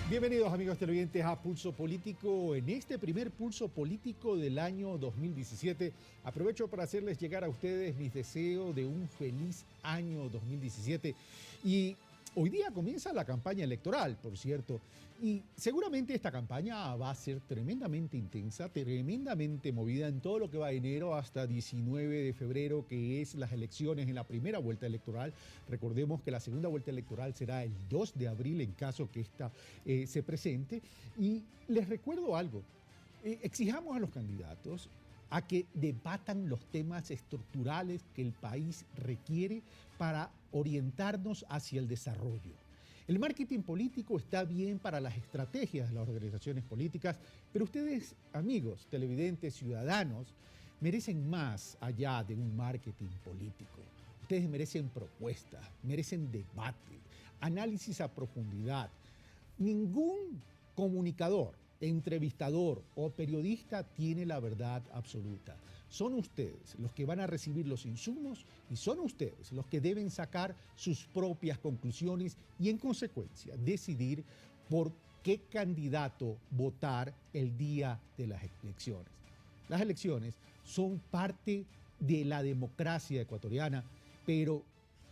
Bienvenidos amigos televidentes a Pulso Político. En este primer Pulso Político del año 2017, aprovecho para hacerles llegar a ustedes mis deseos de un feliz año 2017. Y hoy día comienza la campaña electoral, por cierto, y seguramente esta campaña va a ser tremendamente intensa, tremendamente movida en todo lo que va de enero hasta 19 de febrero, que es las elecciones en la primera vuelta electoral. Recordemos que la segunda vuelta electoral será el 2 de abril en caso que esta se presente. Y les recuerdo algo, exijamos a los candidatos a que debatan los temas estructurales que el país requiere para orientarnos hacia el desarrollo. El marketing político está bien para las estrategias de las organizaciones políticas, pero ustedes, amigos, televidentes, ciudadanos, merecen más allá de un marketing político. Ustedes merecen propuestas, merecen debate, análisis a profundidad. Ningún comunicador, entrevistador o periodista tiene la verdad absoluta. Son ustedes los que van a recibir los insumos y son ustedes los que deben sacar sus propias conclusiones y en consecuencia decidir por qué candidato votar el día de las elecciones. Las elecciones son parte de la democracia ecuatoriana, pero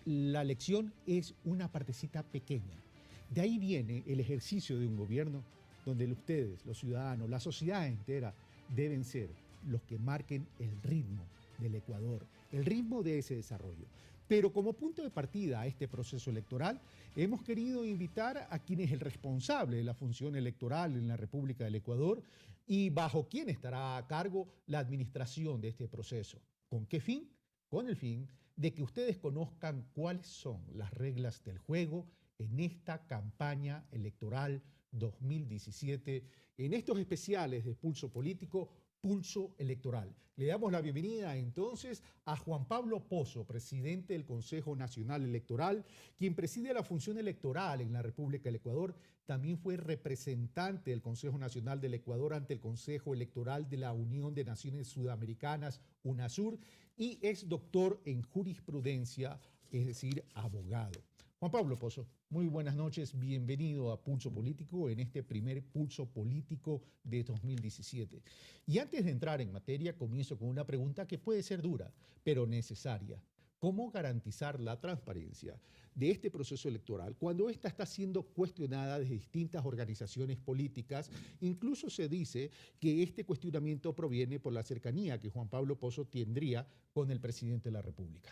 la elección es una partecita pequeña. De ahí viene el ejercicio de un gobierno donde ustedes, los ciudadanos, la sociedad entera, deben ser los que marquen el ritmo del Ecuador, el ritmo de ese desarrollo. Pero como punto de partida a este proceso electoral, hemos querido invitar a quien es el responsable de la función electoral en la República del Ecuador y bajo quién estará a cargo la administración de este proceso. ¿Con qué fin? Con el fin de que ustedes conozcan cuáles son las reglas del juego en esta campaña electoral 2017, en estos especiales de Pulso Político, Pulso Electoral. Le damos la bienvenida entonces a Juan Pablo Pozo, presidente del Consejo Nacional Electoral, quien preside la función electoral en la República del Ecuador. También fue representante del Consejo Nacional del Ecuador ante el Consejo Electoral de la Unión de Naciones Sudamericanas, UNASUR, y es doctor en jurisprudencia, es decir, abogado. Juan Pablo Pozo, muy buenas noches, bienvenido a Pulso Político en este primer Pulso Político de 2017. Y antes de entrar en materia, comienzo con una pregunta que puede ser dura, pero necesaria. ¿Cómo garantizar la transparencia de este proceso electoral cuando ésta está siendo cuestionada de distintas organizaciones políticas? Incluso se dice que este cuestionamiento proviene por la cercanía que Juan Pablo Pozo tendría con el presidente de la República.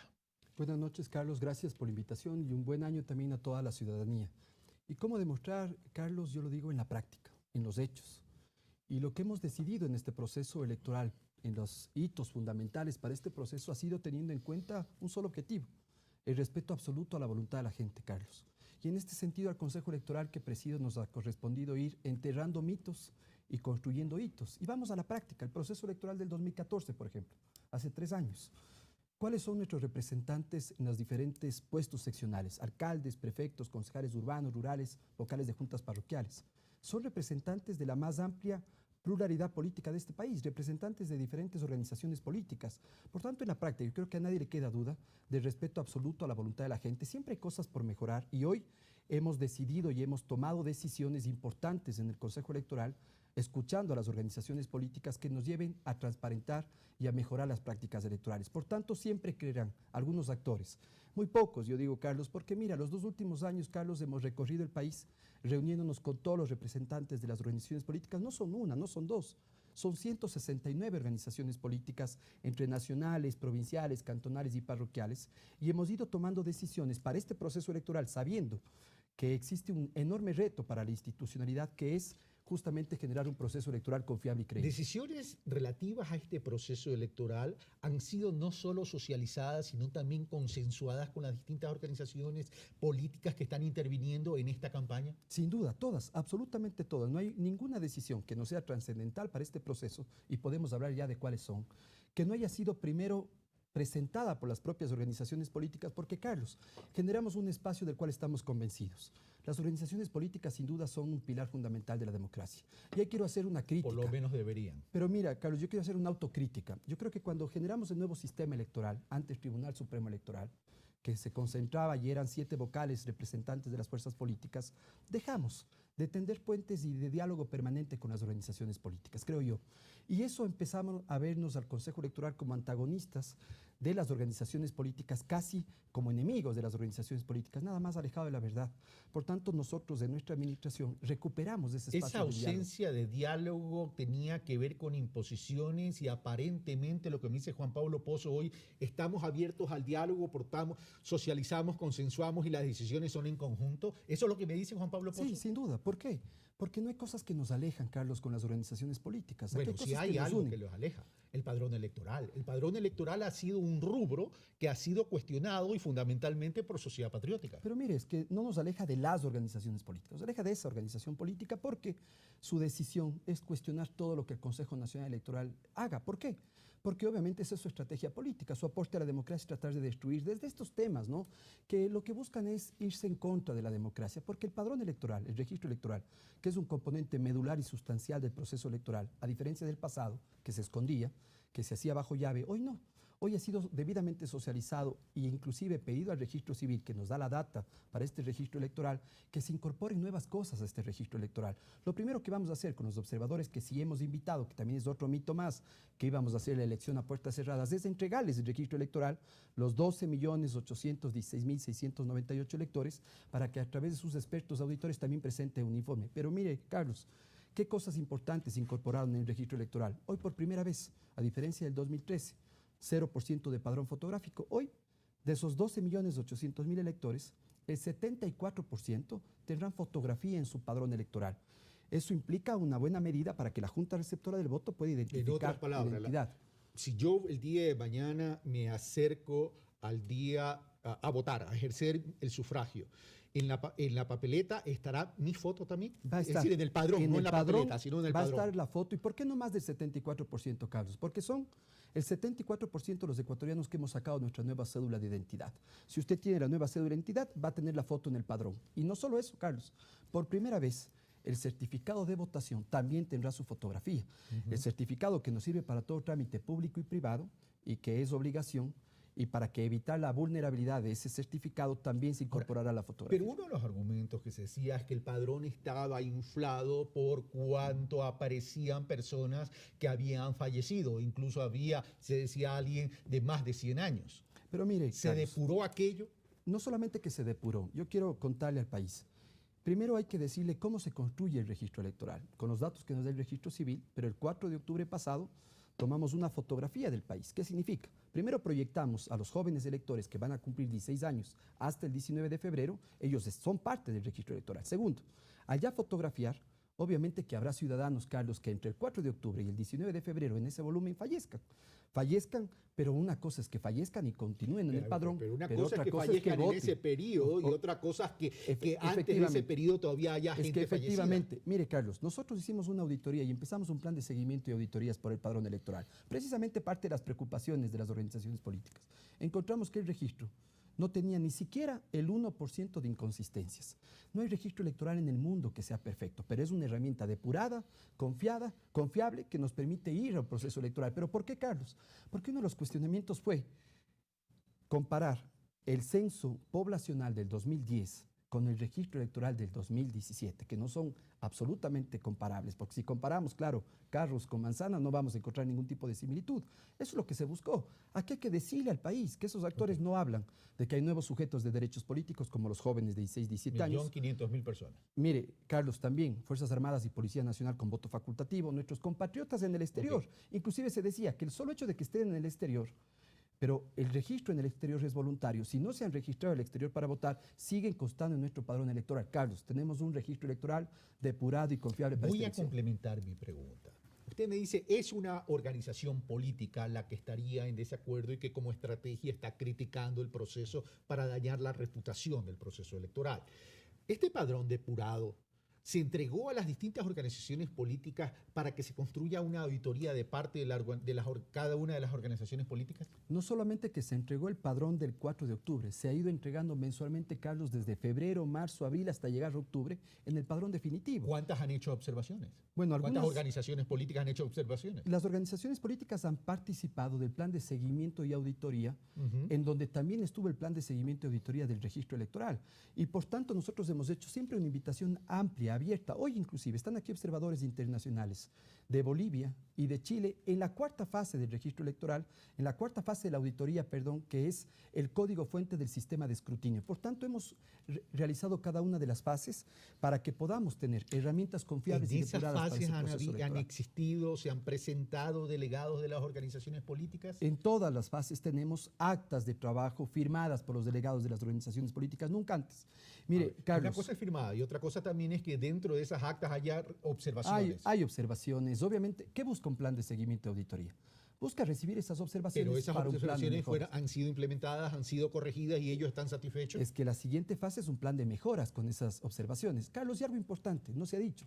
Buenas noches, Carlos. Gracias por la invitación y un buen año también a toda la ciudadanía. ¿Y cómo demostrar, Carlos? Yo lo digo en la práctica, en los hechos. Y lo que hemos decidido en este proceso electoral, en los hitos fundamentales para este proceso, ha sido teniendo en cuenta un solo objetivo: el respeto absoluto a la voluntad de la gente, Carlos. Y en este sentido, al Consejo Electoral que presido nos ha correspondido ir enterrando mitos y construyendo hitos. Y vamos a la práctica. El proceso electoral del 2014, por ejemplo, hace 3 años. ¿Cuáles son nuestros representantes en los diferentes puestos seccionales? Alcaldes, prefectos, concejales urbanos, rurales, vocales de juntas parroquiales. Son representantes de la más amplia pluralidad política de este país, representantes de diferentes organizaciones políticas. Por tanto, en la práctica, yo creo que a nadie le queda duda del respeto absoluto a la voluntad de la gente. Siempre hay cosas por mejorar y hoy hemos decidido y hemos tomado decisiones importantes en el Consejo Electoral, escuchando a las organizaciones políticas que nos lleven a transparentar y a mejorar las prácticas electorales. Por tanto, siempre creerán algunos actores, muy pocos, yo digo, Carlos, porque mira, los 2 últimos años, Carlos, hemos recorrido el país reuniéndonos con todos los representantes de las organizaciones políticas. No son una, no son dos, son 169 organizaciones políticas entre nacionales, provinciales, cantonales y parroquiales, y hemos ido tomando decisiones para este proceso electoral sabiendo que existe un enorme reto para la institucionalidad, que es justamente generar un proceso electoral confiable y creíble. Decisiones relativas a este proceso electoral han sido no solo socializadas, sino también consensuadas con las distintas organizaciones políticas que están interviniendo en esta campaña. Sin duda, todas, absolutamente todas. No hay ninguna decisión que no sea trascendental para este proceso, y podemos hablar ya de cuáles son, que no haya sido primero presentada por las propias organizaciones políticas, porque, Carlos, generamos un espacio del cual estamos convencidos. Las organizaciones políticas sin duda son un pilar fundamental de la democracia. Y ahí quiero hacer una crítica. Por lo menos deberían. Pero mira, Carlos, yo quiero hacer una autocrítica. Yo creo que cuando generamos el nuevo sistema electoral ante el Tribunal Supremo Electoral, que se concentraba y eran 7 vocales representantes de las fuerzas políticas, dejamos de tender puentes y de diálogo permanente con las organizaciones políticas, creo yo. Y eso empezamos a vernos al Consejo Electoral como antagonistas de las organizaciones políticas, casi como enemigos de las organizaciones políticas, nada más alejado de la verdad. Por tanto, nosotros de nuestra administración recuperamos ese espacio. Esa ausencia de diálogo tenía que ver con imposiciones y aparentemente lo que me dice Juan Pablo Pozo hoy, estamos abiertos al diálogo, portamos, socializamos, consensuamos y las decisiones son en conjunto. ¿Eso es lo que me dice Juan Pablo Pozo? Sí, sin duda. ¿Por qué? Porque no hay cosas que nos alejan, Carlos, con las organizaciones políticas. Bueno, si hay algo que los aleja, el padrón electoral. El padrón electoral ha sido un rubro que ha sido cuestionado y fundamentalmente por Sociedad Patriótica. Pero mire, es que no nos aleja de las organizaciones políticas, nos aleja de esa organización política porque su decisión es cuestionar todo lo que el Consejo Nacional Electoral haga. ¿Por qué? Porque obviamente esa es su estrategia política, su aporte a la democracia es tratar de destruir desde estos temas, ¿no? Que lo que buscan es irse en contra de la democracia, porque el padrón electoral, el registro electoral, que es un componente medular y sustancial del proceso electoral, a diferencia del pasado, que se escondía, que se hacía bajo llave, hoy no. Hoy ha sido debidamente socializado e inclusive pedido al registro civil, que nos da la data para este registro electoral, que se incorporen nuevas cosas a este registro electoral. Lo primero que vamos a hacer con los observadores, que sí hemos invitado, que también es otro mito más, que íbamos a hacer la elección a puertas cerradas, es entregarles el registro electoral, los 12.816.698 electores, para que a través de sus expertos auditores también presente un informe. Pero mire, Carlos, ¿qué cosas importantes se incorporaron en el registro electoral? Hoy por primera vez, a diferencia del 2013, 0% de padrón fotográfico. Hoy, de esos 12.800.000 electores, el 74% tendrán fotografía en su padrón electoral. Eso implica una buena medida para que la Junta Receptora del Voto pueda identificar la identidad. Si yo el día de mañana me acerco al día a votar, a ejercer el sufragio, en la papeleta estará mi foto también. Va a estar, es decir, en el padrón, no en la papeleta, sino en el padrón. Va a estar la foto. ¿Y por qué no más del 74%, Carlos? Porque son el 74% de los ecuatorianos que hemos sacado nuestra nueva cédula de identidad. Si usted tiene la nueva cédula de identidad, va a tener la foto en el padrón. Y no solo eso, Carlos. Por primera vez, el certificado de votación también tendrá su fotografía. El certificado que nos sirve para todo trámite público y privado y que es obligación, y para que evitar la vulnerabilidad de ese certificado también se incorporará la fotografía. Pero uno de los argumentos que se decía es que el padrón estaba inflado por cuánto aparecían personas que habían fallecido. Incluso se decía alguien de más de 100 años. Pero mire, ¿Se depuró aquello? No solamente que se depuró, yo quiero contarle al país. Primero hay que decirle cómo se construye el registro electoral, con los datos que nos da el registro civil, pero el 4 de octubre pasado tomamos una fotografía del país. ¿Qué significa? Primero proyectamos a los jóvenes electores que van a cumplir 16 años hasta el 19 de febrero, ellos son parte del registro electoral. Segundo, al ya fotografiar, obviamente que habrá ciudadanos, Carlos, que entre el 4 de octubre y el 19 de febrero en ese volumen fallezcan, pero una cosa es que fallezcan y continúen en el padrón. Pero una cosa es que fallezcan en ese periodo y otra cosa es que antes de ese periodo todavía haya gente fallecida. Efectivamente, mire Carlos, nosotros hicimos una auditoría y empezamos un plan de seguimiento y auditorías por el padrón electoral. Precisamente parte de las preocupaciones de las organizaciones políticas. Encontramos que el registro no tenía ni siquiera el 1% de inconsistencias. No hay registro electoral en el mundo que sea perfecto, pero es una herramienta depurada, confiable, que nos permite ir al proceso electoral. ¿Pero por qué, Carlos? Porque uno de los cuestionamientos fue comparar el censo poblacional del 2010 con el registro electoral del 2017, que no son absolutamente comparables, porque si comparamos, claro, carros con manzanas, no vamos a encontrar ningún tipo de similitud. Eso es lo que se buscó. Aquí hay que decirle al país que esos actores no hablan de que hay nuevos sujetos de derechos políticos como los jóvenes de 16, 17 años. 1.500.000 personas. Mire, Carlos, también Fuerzas Armadas y Policía Nacional con voto facultativo, nuestros compatriotas en el exterior. Inclusive se decía que el solo hecho de que estén en el exterior, pero el registro en el exterior es voluntario. Si no se han registrado en el exterior para votar, siguen constando en nuestro padrón electoral. Carlos, tenemos un registro electoral depurado y confiable para Voy a complementar mi pregunta. Usted me dice, es una organización política la que estaría en desacuerdo y que como estrategia está criticando el proceso para dañar la reputación del proceso electoral. Este padrón depurado ¿Se entregó a las distintas organizaciones políticas para que se construya una auditoría de parte cada una de las organizaciones políticas? No solamente que se entregó el padrón del 4 de octubre, se ha ido entregando mensualmente, Carlos, desde febrero, marzo, abril hasta llegar a octubre en el padrón definitivo. ¿Cuántas han hecho observaciones? Bueno, ¿Cuántas organizaciones políticas han hecho observaciones? Las organizaciones políticas han participado del plan de seguimiento y auditoría, en donde también estuvo el plan de seguimiento y auditoría del registro electoral. Y por tanto nosotros hemos hecho siempre una invitación amplia, abierta. Hoy inclusive están aquí observadores internacionales de Bolivia y de Chile en la cuarta fase del registro electoral, en la cuarta fase de la auditoría, perdón, que es el código fuente del sistema de escrutinio. Por tanto, hemos realizado cada una de las fases para que podamos tener herramientas confiables y depuradas para ese proceso electoral. ¿Han existido, se han presentado delegados de las organizaciones políticas? En todas las fases tenemos actas de trabajo firmadas por los delegados de las organizaciones políticas, nunca antes. Mire, Carlos, una cosa es firmada y otra cosa también es que dentro de esas actas haya observaciones. Hay observaciones, obviamente. ¿Qué busca un plan de seguimiento de auditoría? Busca recibir esas observaciones. Pero esas para observaciones han sido implementadas, han sido corregidas y ellos están satisfechos. Es que la siguiente fase es un plan de mejoras con esas observaciones. Carlos, y algo importante, no se ha dicho,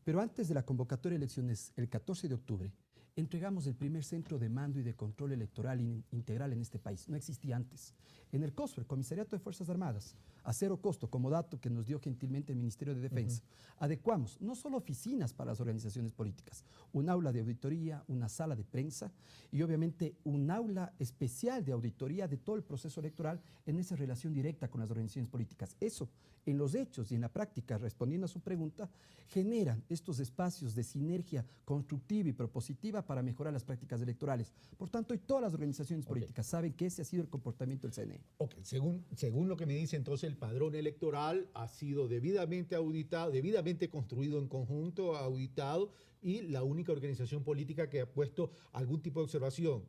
pero antes de la convocatoria de elecciones, el 14 de octubre, entregamos el primer centro de mando y de control electoral integral en este país. No existía antes. En el COSFER, Comisariato de Fuerzas Armadas, a cero costo, como dato que nos dio gentilmente el Ministerio de Defensa, adecuamos no solo oficinas para las organizaciones políticas, un aula de auditoría, una sala de prensa y obviamente un aula especial de auditoría de todo el proceso electoral en esa relación directa con las organizaciones políticas. Eso, en los hechos y en la práctica, respondiendo a su pregunta, generan estos espacios de sinergia constructiva y propositiva para mejorar las prácticas electorales. Por tanto, hoy todas las organizaciones políticas saben que ese ha sido el comportamiento del CNE. Según lo que me dice entonces, el padrón electoral ha sido debidamente auditado, debidamente construido en conjunto, auditado, y la única organización política que ha puesto algún tipo de observación,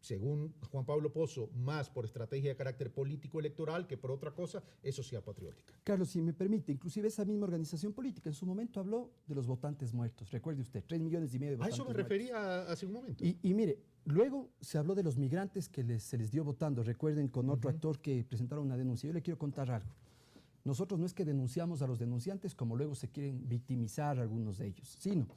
según Juan Pablo Pozo, más por estrategia de carácter político electoral que por otra cosa, es Sociedad Patriótica. Carlos, si me permite, inclusive esa misma organización política en su momento habló de los votantes muertos. Recuerde usted, 3,5 millones de votantes muertos. A eso me refería hace un momento. Y mire, luego se habló de los migrantes que se les dio votando. Recuerden con otro actor que presentaron una denuncia. Yo le quiero contar algo. Nosotros no es que denunciamos a los denunciantes como luego se quieren victimizar algunos de ellos, sino,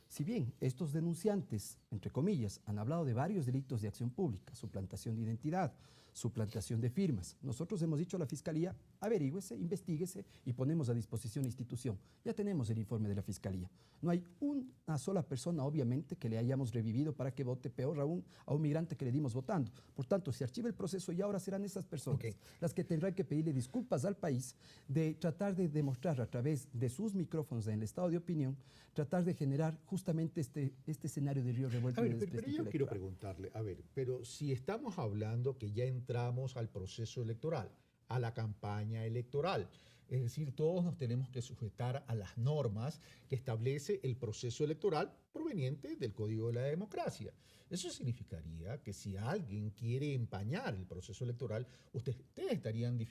si bien estos denunciantes, entre comillas, han hablado de varios delitos de acción pública, suplantación de identidad, suplantación de firmas, nosotros hemos dicho a la Fiscalía, averígüese, investíguese y ponemos a disposición la institución. Ya tenemos el informe de la Fiscalía. No hay una sola persona, obviamente, que le hayamos revivido para que vote, peor aún, a un migrante que le dimos votando. Por tanto, se archiva el proceso y ahora serán esas personas las que tendrán que pedirle disculpas al país de tratar de demostrar a través de sus micrófonos en el estado de opinión, tratar de generar justamente este escenario de río revuelto. Pero yo quiero preguntarle, pero si estamos hablando que ya entramos al proceso electoral, a la campaña electoral, es decir, todos nos tenemos que sujetar a las normas que establece el proceso electoral proveniente del Código de la Democracia. Eso significaría que si alguien quiere empañar el proceso electoral, ustedes estarían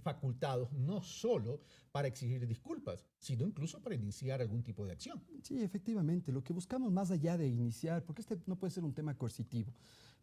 facultados no solo para exigir disculpas, sino incluso para iniciar algún tipo de acción. Sí, efectivamente. Lo que buscamos más allá de iniciar, porque este no puede ser un tema coercitivo,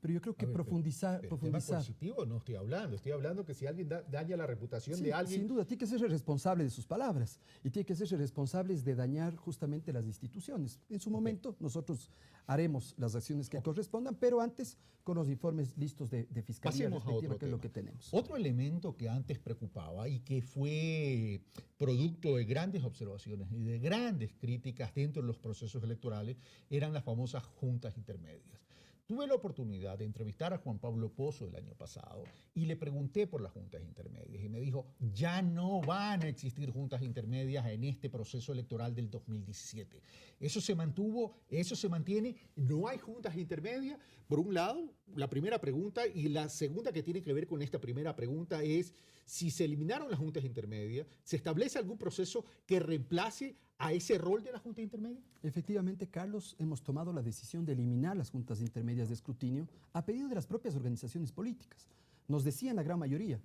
pero yo creo que profundizar. Tema coercitivo no estoy hablando que si alguien daña la reputación de alguien. Sin duda, tiene que ser responsable de sus palabras y tiene que ser responsable de dañar justamente las instituciones. En su momento, nosotros haremos las acciones que correspondan, pero antes con los informes listos de fiscalía respectiva, que es lo que tenemos. Otro elemento que antes preocupaba y que fue producto de grandes observaciones y de grandes críticas dentro de los procesos electorales eran las famosas juntas intermedias. Tuve la oportunidad de entrevistar a Juan Pablo Pozo el año pasado y le pregunté por las juntas intermedias y me dijo, ya no van a existir juntas intermedias en este proceso electoral del 2017. Eso se mantuvo, eso se mantiene, no hay juntas intermedias. Por un lado, la primera pregunta, y la segunda que tiene que ver con esta primera pregunta es, si se eliminaron las juntas intermedias, ¿se establece algún proceso que reemplace a ese rol de la junta intermedia? Efectivamente, Carlos, hemos tomado la decisión de eliminar las juntas intermedias de escrutinio a pedido de las propias organizaciones políticas. Nos decían la gran mayoría,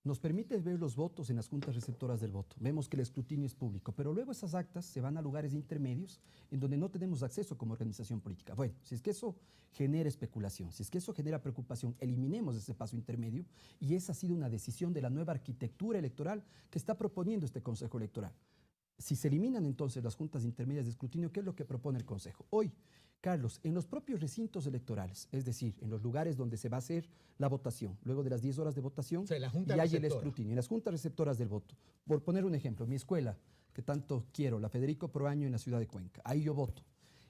nos permite ver los votos en las juntas receptoras del voto. Vemos que el escrutinio es público, pero luego esas actas se van a lugares intermedios en donde no tenemos acceso como organización política. Bueno, si es que eso genera especulación, si es que eso genera preocupación, eliminemos ese paso intermedio y esa ha sido una decisión de la nueva arquitectura electoral que está proponiendo este Consejo Electoral. si se eliminan entonces las juntas intermedias de escrutinio, ¿qué es lo que propone el Consejo? Hoy, Carlos, en los propios recintos electorales, es decir, en los lugares donde se va a hacer la votación, luego de las 10 horas de votación, O sea, la junta y hay el receptora. escrutinio, en las juntas receptoras del voto. Por poner un ejemplo, mi escuela, que tanto quiero, la Federico Proaño en la ciudad de Cuenca, ahí yo voto.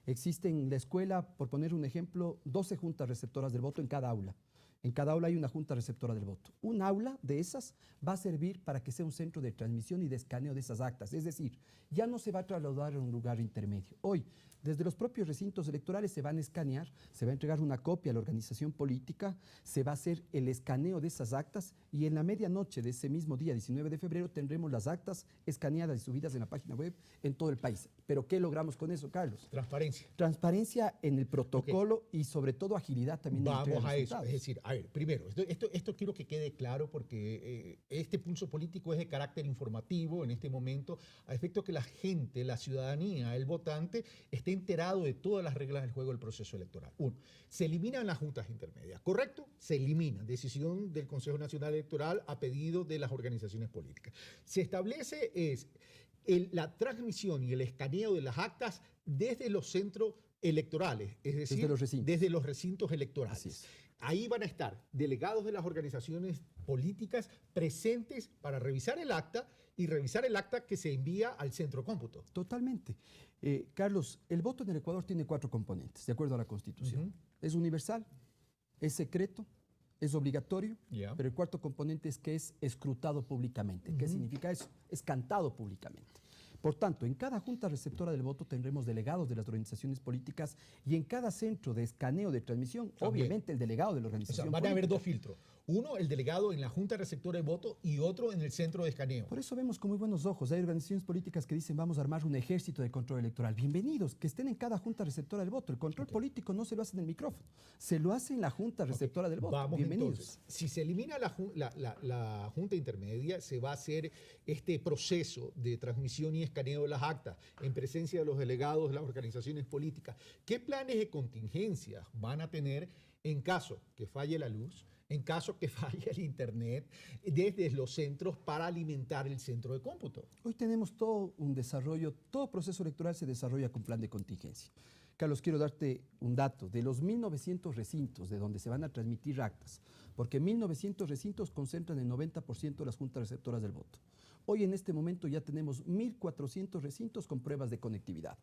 Existen en la escuela, por poner un ejemplo, 12 juntas receptoras del voto en cada aula. En cada aula hay una junta receptora del voto. Un aula de esas va a servir para que sea un centro de transmisión y de escaneo de esas actas. Es decir, ya no se va a trasladar a un lugar intermedio. Hoy, desde los propios recintos electorales se van a escanear, se va a entregar una copia a la organización política, se va a hacer el escaneo de esas actas y en la medianoche de ese mismo día, 19 de febrero, tendremos las actas escaneadas y subidas en la página web en todo el país. ¿Pero qué logramos con eso, Carlos? Transparencia. Transparencia en el protocolo y sobre todo agilidad también. Vamos a eso. Es decir, a ver, primero, esto quiero que quede claro porque este pulso político es de carácter informativo en este momento, a efecto que la gente, la ciudadanía, el votante, esté enterado de todas las reglas del juego del proceso electoral. Uno, se eliminan las juntas intermedias, ¿correcto? Se eliminan. Decisión del Consejo Nacional Electoral a pedido de las organizaciones políticas. Se establece la transmisión y el escaneo de las actas desde los centros electorales, es decir, desde los recintos electorales. Así es. Ahí van a estar delegados de las organizaciones políticas presentes para revisar el acta y revisar el acta que se envía al centro cómputo. Totalmente. Carlos, el voto en el Ecuador tiene 4 componentes, de acuerdo a la Constitución. Es universal, es secreto, es obligatorio, pero el cuarto componente es que es escrutado públicamente. ¿Qué significa eso? Es cantado públicamente. Por tanto, en cada junta receptora del voto tendremos delegados de las organizaciones políticas y en cada centro de escaneo de transmisión, obviamente el delegado de la organización política. Van a haber 2 filtros. Uno, el delegado en la junta receptora de voto y otro en el centro de escaneo. Por eso vemos con muy buenos ojos. Hay organizaciones políticas que dicen vamos a armar un ejército de control electoral. Bienvenidos, que estén en cada junta receptora del voto. El control político no se lo hace en el micrófono, se lo hace en la junta receptora del voto. Vamos Bienvenidos. Entonces, si se elimina la junta intermedia, se va a hacer este proceso de transmisión y escaneo de las actas en presencia de los delegados de las organizaciones políticas. ¿Qué planes de contingencia van a tener en caso que falle la luz, en caso que falle el internet, desde los centros para alimentar el centro de cómputo? Hoy tenemos todo un desarrollo, todo proceso electoral se desarrolla con plan de contingencia. Carlos, quiero darte un dato. De los 1.900 recintos de donde se van a transmitir actas, porque 1.900 recintos concentran el 90% de las juntas receptoras del voto. Hoy en este momento ya tenemos 1.400 recintos con pruebas de conectividad.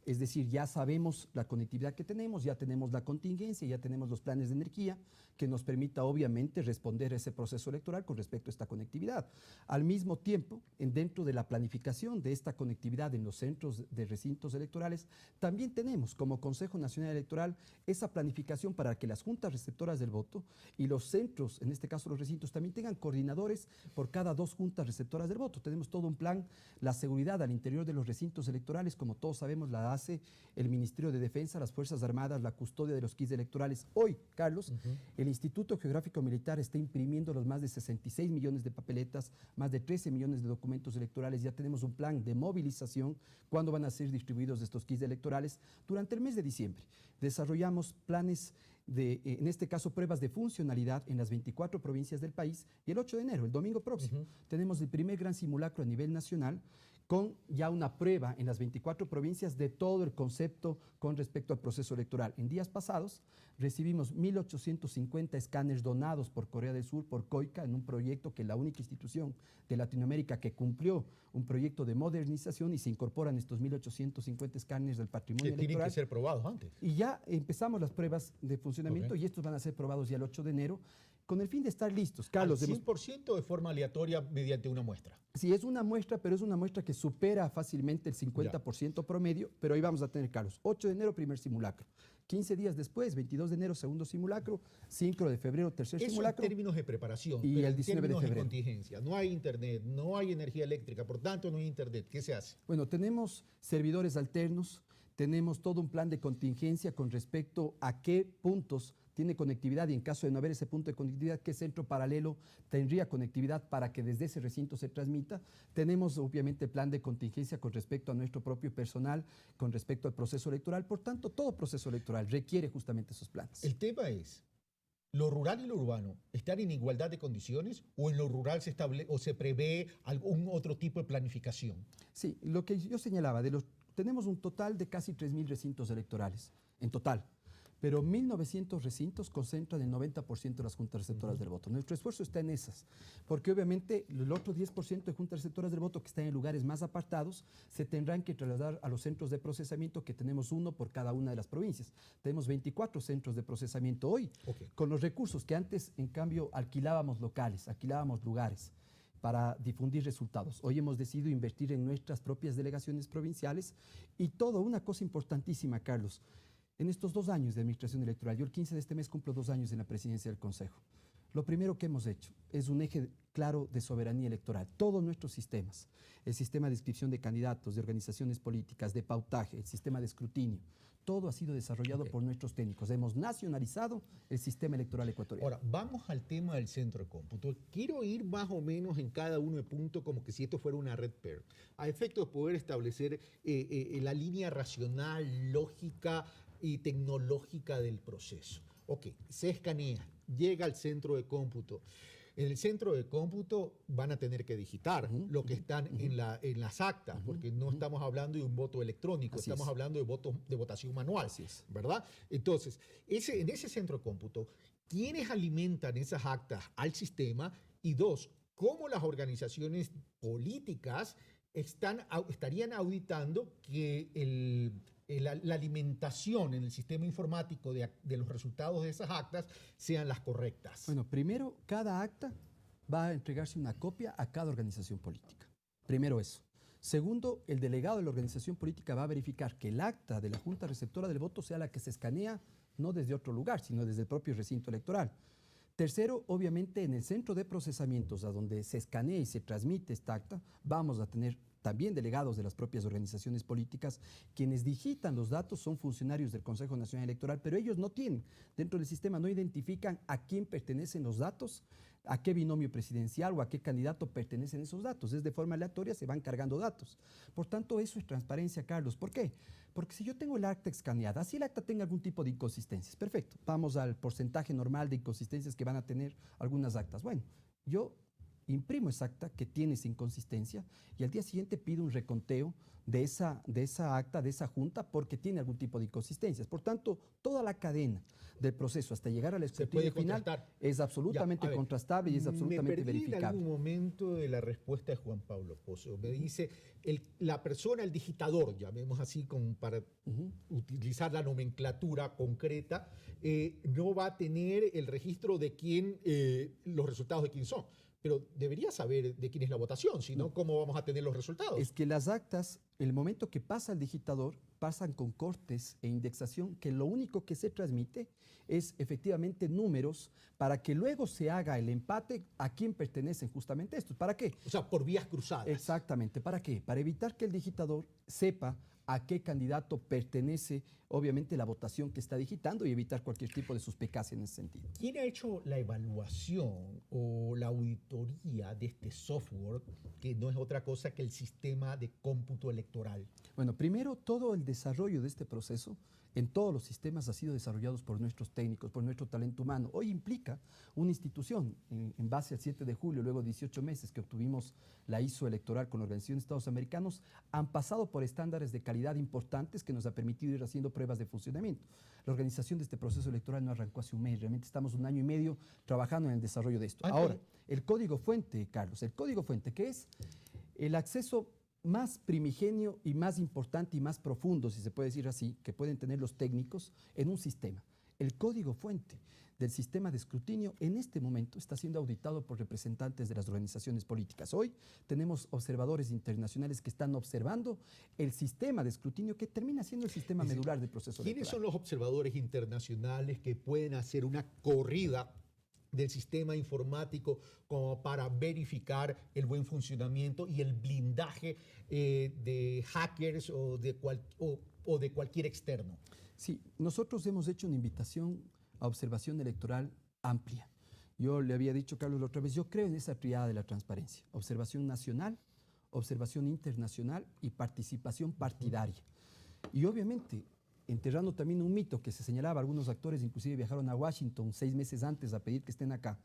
Es decir, ya sabemos la conectividad que tenemos, ya tenemos la contingencia, ya tenemos los planes de energía que nos permita obviamente responder a ese proceso electoral con respecto a esta conectividad. Al mismo tiempo, dentro de la planificación de esta conectividad en los centros de recintos electorales, también tenemos como Consejo Nacional Electoral esa planificación para que las juntas receptoras del voto y los centros, en este caso los recintos, también tengan coordinadores por cada 2 juntas receptoras del voto. Tenemos todo un plan, la seguridad al interior de los recintos electorales, como todos sabemos, la hace el Ministerio de Defensa, las Fuerzas Armadas, la custodia de los kits electorales. Hoy, Carlos, el Instituto Geográfico Militar está imprimiendo los más de 66 millones de papeletas, más de 13 millones de documentos electorales. Ya tenemos un plan de movilización, cuándo van a ser distribuidos estos kits electorales. Durante el mes de diciembre desarrollamos planes en este caso, pruebas de funcionalidad en las 24 provincias del país, y el 8 de enero, el domingo próximo, tenemos el primer gran simulacro a nivel nacional con ya una prueba en las 24 provincias de todo el concepto con respecto al proceso electoral. En días pasados recibimos 1.850 escáneres donados por Corea del Sur, por COICA, en un proyecto que es la única institución de Latinoamérica que cumplió un proyecto de modernización y se incorporan estos 1.850 escáneres del patrimonio electoral. Tienen que ser probados antes. Y ya empezamos las pruebas de funcionamiento y estos van a ser probados ya el 8 de enero con el fin de estar listos. Carlos, ¿Al 100% de forma aleatoria mediante una muestra? Sí, es una muestra, pero es una muestra que supera fácilmente el 50% promedio, pero ahí vamos a tener, Carlos, 8 de enero, primer simulacro. 15 días después, 22 de enero, segundo simulacro, 5 de febrero, tercer simulacro. En términos de preparación, y pero el 19 de febrero. En contingencia. No hay internet, no hay energía eléctrica, por tanto no hay internet. ¿Qué se hace? Bueno, tenemos servidores alternos, tenemos todo un plan de contingencia con respecto a qué puntos tiene conectividad y en caso de no haber ese punto de conectividad, qué centro paralelo tendría conectividad para que desde ese recinto se transmita. Tenemos obviamente plan de contingencia con respecto a nuestro propio personal, con respecto al proceso electoral. Por tanto, todo proceso electoral requiere justamente esos planes. El tema es, ¿Lo rural y lo urbano están en igualdad de condiciones o en lo rural se prevé algún otro tipo de planificación? Sí, lo que yo señalaba, tenemos un total de casi 3.000 recintos electorales, en total. Pero 1.900 recintos concentran el 90% de las juntas receptoras del voto. Nuestro esfuerzo está en esas, porque obviamente el otro 10% de juntas receptoras del voto que están en lugares más apartados se tendrán que trasladar a los centros de procesamiento, que tenemos uno por cada una de las provincias. Tenemos 24 centros de procesamiento hoy, con los recursos que antes, en cambio, alquilábamos locales, alquilábamos lugares para difundir resultados. Hoy hemos decidido invertir en nuestras propias delegaciones provinciales y todo, una cosa importantísima, Carlos. En estos 2 años de administración electoral, yo el 15 de este mes cumplo 2 años en la presidencia del Consejo. Lo primero que hemos hecho es un eje claro de soberanía electoral. Todos nuestros sistemas, el sistema de inscripción de candidatos, de organizaciones políticas, de pautaje, el sistema de escrutinio, todo ha sido desarrollado por nuestros técnicos. Hemos nacionalizado el sistema electoral ecuatoriano. Ahora, vamos al tema del centro de cómputo. Quiero ir más o menos en cada uno de puntos como que si esto fuera una red pair, a efecto de poder establecer la línea racional, lógica y tecnológica del proceso. Ok, se escanea, llega al centro de cómputo. En el centro de cómputo van a tener que digitar lo que están en las actas, porque no estamos hablando de un voto electrónico, estamos hablando de votación manual, ¿verdad? Entonces, en ese centro de cómputo, ¿quiénes alimentan esas actas al sistema? Y 2, ¿cómo las organizaciones políticas estarían auditando que la alimentación en el sistema informático de los resultados de esas actas sean las correctas? Bueno, primero, cada acta va a entregarse una copia a cada organización política. Primero eso. Segundo, el delegado de la organización política va a verificar que el acta de la Junta Receptora del Voto sea la que se escanea no desde otro lugar, sino desde el propio recinto electoral. Tercero, obviamente, en el centro de procesamientos, a donde se escanea y se transmite esta acta, vamos a tener también delegados de las propias organizaciones políticas. Quienes digitan los datos son funcionarios del Consejo Nacional Electoral, pero ellos no tienen, dentro del sistema, no identifican a quién pertenecen los datos, a qué binomio presidencial o a qué candidato pertenecen esos datos. Es de forma aleatoria, se van cargando datos. Por tanto, eso es transparencia, Carlos. ¿Por qué? Porque si yo tengo el acta escaneada, así el acta tenga algún tipo de inconsistencias, perfecto, vamos al porcentaje normal de inconsistencias que van a tener algunas actas. Bueno, yo imprimo esa acta que tiene esa inconsistencia y al día siguiente pido un reconteo de esa acta, de esa junta, porque tiene algún tipo de inconsistencias. Por tanto, toda la cadena del proceso hasta llegar al escrutinio final es absolutamente contrastable y es absolutamente verificable. En algún momento de la respuesta de Juan Pablo Pozo. Me dice, la persona, el digitador, llamemos así para utilizar la nomenclatura concreta, no va a tener el registro de quién, los resultados de quién son. Pero debería saber de quién es la votación, si no, ¿cómo vamos a tener los resultados? Es que las actas, el momento que pasa el digitador, pasan con cortes e indexación, que lo único que se transmite es efectivamente números para que luego se haga el empate a quién pertenecen justamente estos. ¿Para qué? O sea, por vías cruzadas. Exactamente. ¿Para qué? Para evitar que el digitador sepa a qué candidato pertenece, obviamente, la votación que está digitando y evitar cualquier tipo de suspicacia en ese sentido. ¿Quién ha hecho la evaluación o la auditoría de este software, que no es otra cosa que el sistema de cómputo electoral? Bueno, primero, todo el desarrollo de este proceso en todos los sistemas ha sido desarrollado por nuestros técnicos, por nuestro talento humano. Hoy implica una institución, en base al 7 de julio, luego de 18 meses que obtuvimos la ISO electoral con la Organización de Estados Americanos, han pasado por estándares de calidad importantes que nos ha permitido ir haciendo pruebas de funcionamiento. La organización de este proceso electoral no arrancó hace un mes, realmente estamos 1 año y medio trabajando en el desarrollo de esto. Ahora, el código fuente, Carlos, el código fuente, que es el acceso más primigenio y más importante y más profundo, si se puede decir así, que pueden tener los técnicos en un sistema. El código fuente del sistema de escrutinio en este momento está siendo auditado por representantes de las organizaciones políticas. Hoy tenemos observadores internacionales que están observando el sistema de escrutinio que termina siendo el sistema medular del proceso electoral. ¿Quiénes son los observadores internacionales que pueden hacer una corrida del sistema informático como para verificar el buen funcionamiento y el blindaje de hackers o de cualquier externo? Sí, nosotros hemos hecho una invitación a observación electoral amplia. Yo le había dicho, Carlos, la otra vez, yo creo en esa triada de la transparencia: observación nacional, observación internacional y participación partidaria. Y obviamente enterrando también un mito que se señalaba, algunos actores inclusive viajaron a Washington 6 meses antes a pedir que estén acá.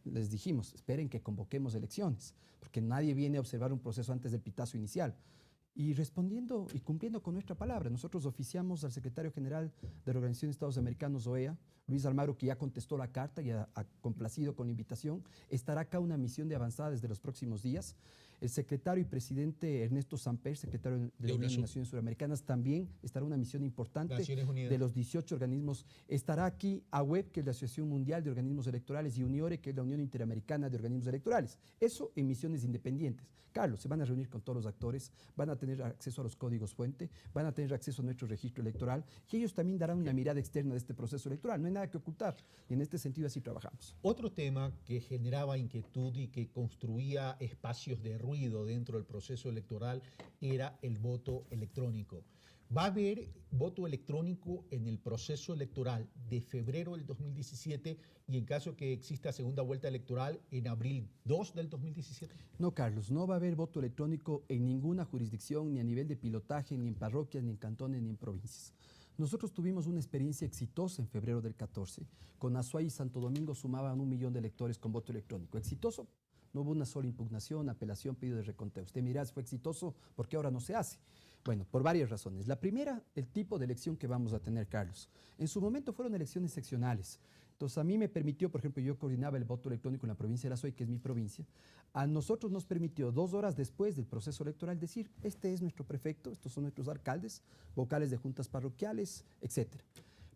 Les dijimos, esperen que convoquemos elecciones, porque nadie viene a observar un proceso antes del pitazo inicial. Y respondiendo y cumpliendo con nuestra palabra, nosotros oficiamos al secretario general de la Organización de Estados Americanos, OEA, Luis Almagro, que ya contestó la carta y ha complacido con la invitación. Estará acá una misión de avanzada desde los próximos días. El secretario y presidente Ernesto Samper, secretario de la Unión de Naciones Suramericanas, también estará una misión importante de los 18 organismos. Estará aquí AWEB, que es la Asociación Mundial de Organismos Electorales, y UNIORE, que es la Unión Interamericana de Organismos Electorales. Eso en misiones independientes. Carlos, se van a reunir con todos los actores, van a tener acceso a los códigos fuente, van a tener acceso a nuestro registro electoral, y ellos también darán una mirada externa de este proceso electoral. No hay nada que ocultar, y en este sentido así trabajamos. Otro tema que generaba inquietud y que construía espacios de ruido dentro del proceso electoral era el voto electrónico. Va a haber voto electrónico en el proceso electoral de febrero del 2017 y en caso que exista segunda vuelta electoral en abril 2 del 2017. No, Carlos, no va a haber voto electrónico en ninguna jurisdicción, ni a nivel de pilotaje, ni en parroquias, ni en cantones, ni en provincias. Nosotros tuvimos una experiencia exitosa en febrero del 14. Con Azuay y Santo Domingo sumaban 1 millón de electores con voto electrónico. ¿Exitoso? No hubo una sola impugnación, apelación, pedido de reconteo. Usted mirá, fue exitoso, ¿por qué ahora no se hace? Bueno, por varias razones. La primera, el tipo de elección que vamos a tener, Carlos. En su momento fueron elecciones seccionales. Entonces, a mí me permitió, por ejemplo, yo coordinaba el voto electrónico en la provincia de Azuay, que es mi provincia. A nosotros nos permitió 2 horas después del proceso electoral decir, este es nuestro prefecto, estos son nuestros alcaldes, vocales de juntas parroquiales, etcétera.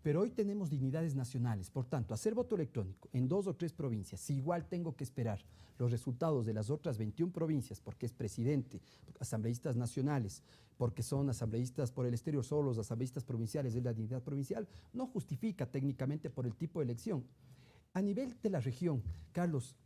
Pero hoy tenemos dignidades nacionales, por tanto, hacer voto electrónico en 2 o 3 provincias, si igual tengo que esperar los resultados de las otras 21 provincias, porque es presidente, asambleístas nacionales, porque son asambleístas por el exterior, solo los asambleístas provinciales de la dignidad provincial, no justifica técnicamente por el tipo de elección. A nivel de la región, Carlos,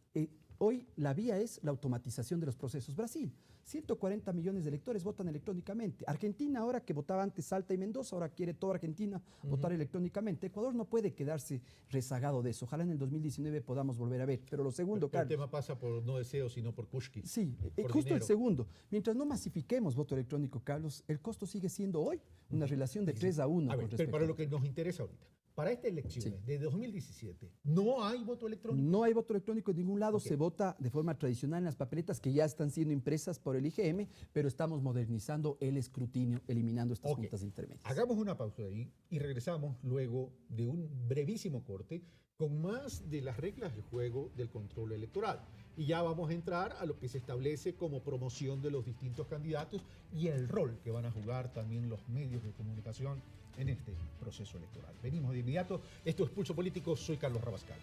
hoy la vía es la automatización de los procesos. Brasil, 140 millones de electores votan electrónicamente. Argentina, ahora que votaba antes Salta y Mendoza, ahora quiere toda Argentina votar electrónicamente. Ecuador no puede quedarse rezagado de eso. Ojalá en el 2019 podamos volver a ver. Pero lo segundo, Carlos. El tema pasa por no deseo, sino por Kushki. Sí, justo dinero. El segundo. Mientras no masifiquemos voto electrónico, Carlos, el costo sigue siendo hoy una relación de 3-1. A ver, pero para lo que nos interesa ahorita. Para estas elecciones de 2017, ¿no hay voto electrónico? No hay voto electrónico en ningún lado. Se vota de forma tradicional en las papeletas que ya están siendo impresas por el IGM, pero estamos modernizando el escrutinio, eliminando estas juntas intermedias. Hagamos una pausa ahí y regresamos luego de un brevísimo corte con más de las reglas del juego del control electoral. Y ya vamos a entrar a lo que se establece como promoción de los distintos candidatos y el rol que van a jugar también los medios de comunicación en este proceso electoral. Venimos de inmediato. Esto es Pulso Político. Soy Carlos Rabascal.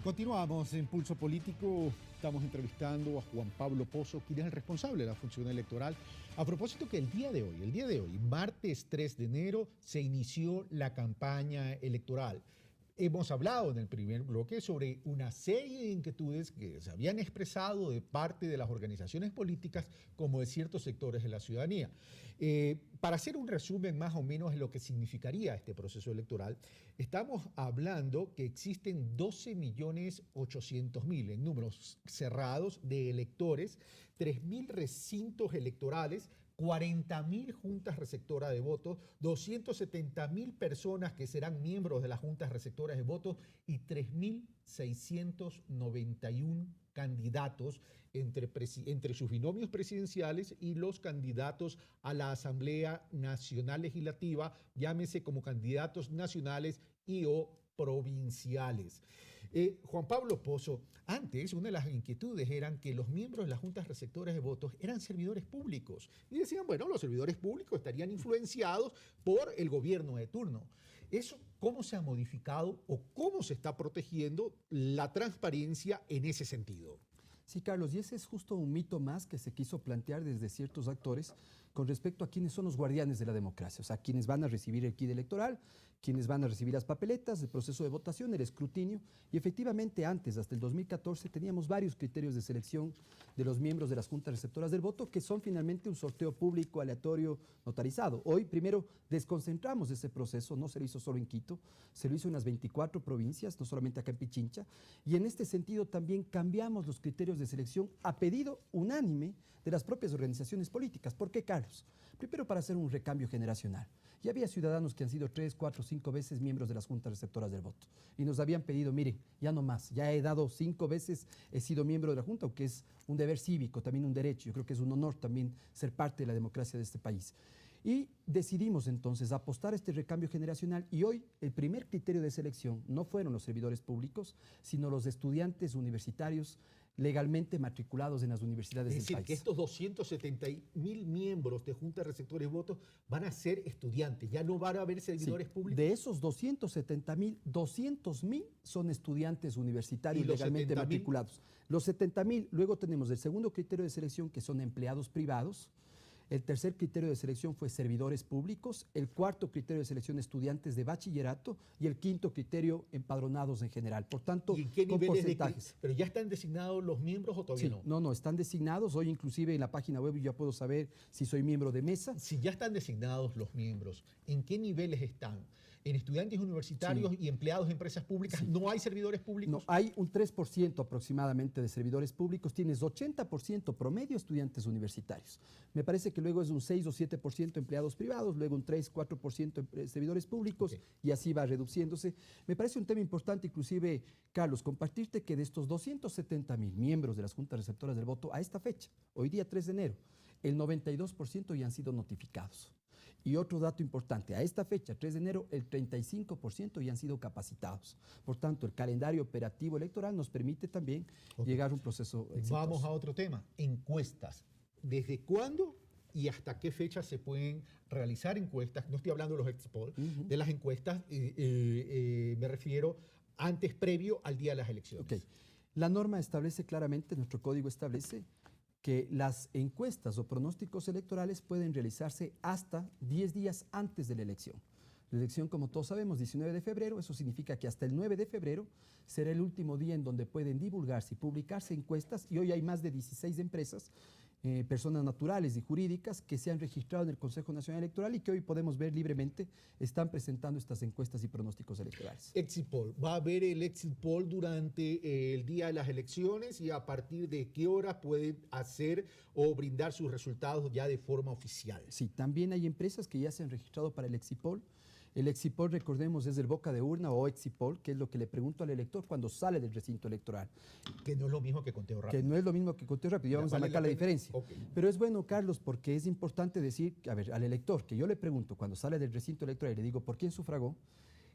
Continuamos en Pulso Político. Estamos entrevistando a Juan Pablo Pozo, quien es el responsable de la función electoral. A propósito que el día de hoy, martes 3 de enero, se inició la campaña electoral. Hemos hablado en el primer bloque sobre una serie de inquietudes que se habían expresado de parte de las organizaciones políticas como de ciertos sectores de la ciudadanía. Para hacer un resumen más o menos de lo que significaría este proceso electoral, estamos hablando que existen 12.800.000 en números cerrados de electores, 3.000 recintos electorales, 40.000 juntas receptoras de votos, 270.000 personas que serán miembros de las juntas receptoras de votos y 3.691 candidatos entre sus binomios presidenciales y los candidatos a la Asamblea Nacional Legislativa, llámese como candidatos nacionales y o provinciales. Juan Pablo Pozo, antes una de las inquietudes eran que los miembros de las juntas receptoras de votos eran servidores públicos. Y decían, bueno, los servidores públicos estarían influenciados por el gobierno de turno. ¿Eso cómo se ha modificado o cómo se está protegiendo la transparencia en ese sentido? Sí, Carlos, y ese es justo un mito más que se quiso plantear desde ciertos actores con respecto a quiénes son los guardianes de la democracia, o sea, quienes van a recibir el kit electoral, quienes van a recibir las papeletas, el proceso de votación, el escrutinio, y efectivamente antes, hasta el 2014, teníamos varios criterios de selección de los miembros de las juntas receptoras del voto, que son finalmente un sorteo público, aleatorio, notarizado. Hoy, primero, desconcentramos ese proceso, no se lo hizo solo en Quito, se lo hizo en las 24 provincias, no solamente acá en Pichincha, y en este sentido también cambiamos los criterios de selección a pedido unánime de las propias organizaciones políticas. ¿Por qué, Carlos? Primero, para hacer un recambio generacional. Ya había ciudadanos que han sido 3, 4, 5 veces miembros de las juntas receptoras del voto y nos habían pedido, mire, ya no más, ya he dado 5 veces, he sido miembro de la junta, aunque es un deber cívico, también un derecho, yo creo que es un honor también ser parte de la democracia de este país. Y decidimos entonces apostar a este recambio generacional y hoy el primer criterio de selección no fueron los servidores públicos, sino los estudiantes universitarios legalmente matriculados en las universidades del país. Es decir, que estos 270.000 miembros de Junta de Receptores de Votos van a ser estudiantes, ya no van a haber servidores públicos. De esos 270.000, 200.000 son estudiantes universitarios legalmente matriculados. Los 70.000, luego tenemos el segundo criterio de selección, que son empleados privados. El tercer criterio de selección fue servidores públicos, el cuarto criterio de selección estudiantes de bachillerato y el quinto criterio empadronados en general. Por tanto, ¿y en qué con niveles porcentajes. ¿Pero ya están designados los miembros o todavía no? No, están designados. Hoy inclusive en la página web ya puedo saber si soy miembro de mesa. Si ya están designados los miembros, ¿en qué niveles están? ¿En estudiantes universitarios y empleados de empresas públicas no hay servidores públicos? No, hay un 3% aproximadamente de servidores públicos. Tienes 80% promedio estudiantes universitarios. Me parece que luego es un 6 o 7% empleados privados, luego un 3, 4% servidores públicos y así va reduciéndose. Me parece un tema importante, inclusive, Carlos, compartirte que de estos 270.000 miembros de las juntas receptoras del voto a esta fecha, hoy día 3 de enero, el 92% ya han sido notificados. Y otro dato importante, a esta fecha, 3 de enero, el 35% ya han sido capacitados. Por tanto, el calendario operativo electoral nos permite también llegar a un proceso exitoso. Vamos a otro tema, encuestas. ¿Desde cuándo y hasta qué fecha se pueden realizar encuestas? No estoy hablando de los exit poll, de las encuestas, me refiero antes, previo al día de las elecciones. Okay. La norma establece claramente, nuestro código establece que las encuestas o pronósticos electorales pueden realizarse hasta 10 días antes de la elección. La elección, como todos sabemos, 19 de febrero, eso significa que hasta el 9 de febrero será el último día en donde pueden divulgarse y publicarse encuestas, y hoy hay más de 16 empresas, personas naturales y jurídicas que se han registrado en el Consejo Nacional Electoral y que hoy podemos ver libremente están presentando estas encuestas y pronósticos electorales. Exit poll. Va a haber el exit poll durante el día de las elecciones y a partir de qué hora pueden hacer o brindar sus resultados ya de forma oficial. Sí, también hay empresas que ya se han registrado para el exit poll. El exit poll, recordemos, es el boca de urna o exit poll, que es lo que le pregunto al elector cuando sale del recinto electoral. Que no es lo mismo que conteo rápido. Que no es lo mismo que conteo rápido, ya vamos a marcar la diferencia. Okay. Pero es bueno, Carlos, porque es importante decir, a ver, al elector, que yo le pregunto cuando sale del recinto electoral y le digo por quién sufragó,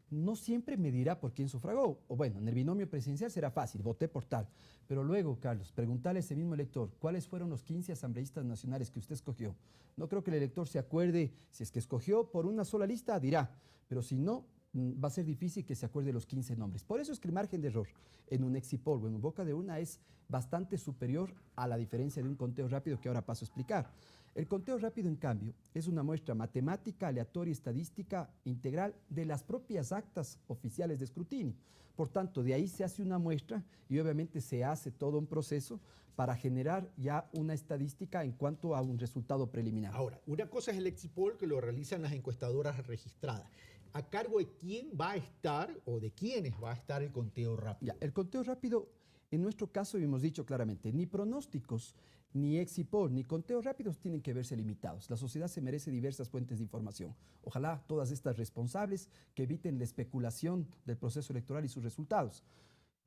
no siempre me dirá por quién sufragó. O bueno, en el binomio presidencial será fácil, voté por tal. Pero luego, Carlos, preguntarle a ese mismo elector cuáles fueron los 15 asambleístas nacionales que usted escogió. No creo que el elector se acuerde, si es que escogió por una sola lista, dirá. Pero si no, va a ser difícil que se acuerde los 15 nombres. Por eso es que el margen de error en un exit poll o en un boca de urna es bastante superior a la diferencia de un conteo rápido que ahora paso a explicar. El conteo rápido, en cambio, es una muestra matemática, aleatoria, estadística, integral de las propias actas oficiales de escrutinio. Por tanto, de ahí se hace una muestra y obviamente se hace todo un proceso para generar ya una estadística en cuanto a un resultado preliminar. Ahora, una cosa es el exit poll que lo realizan las encuestadoras registradas. ¿A cargo de quién va a estar o de quiénes va a estar el conteo rápido? Ya, el conteo rápido, en nuestro caso, hemos dicho claramente, ni pronósticos, ni exit poll, ni conteos rápidos tienen que verse limitados. La sociedad se merece diversas fuentes de información. Ojalá todas estas responsables que eviten la especulación del proceso electoral y sus resultados.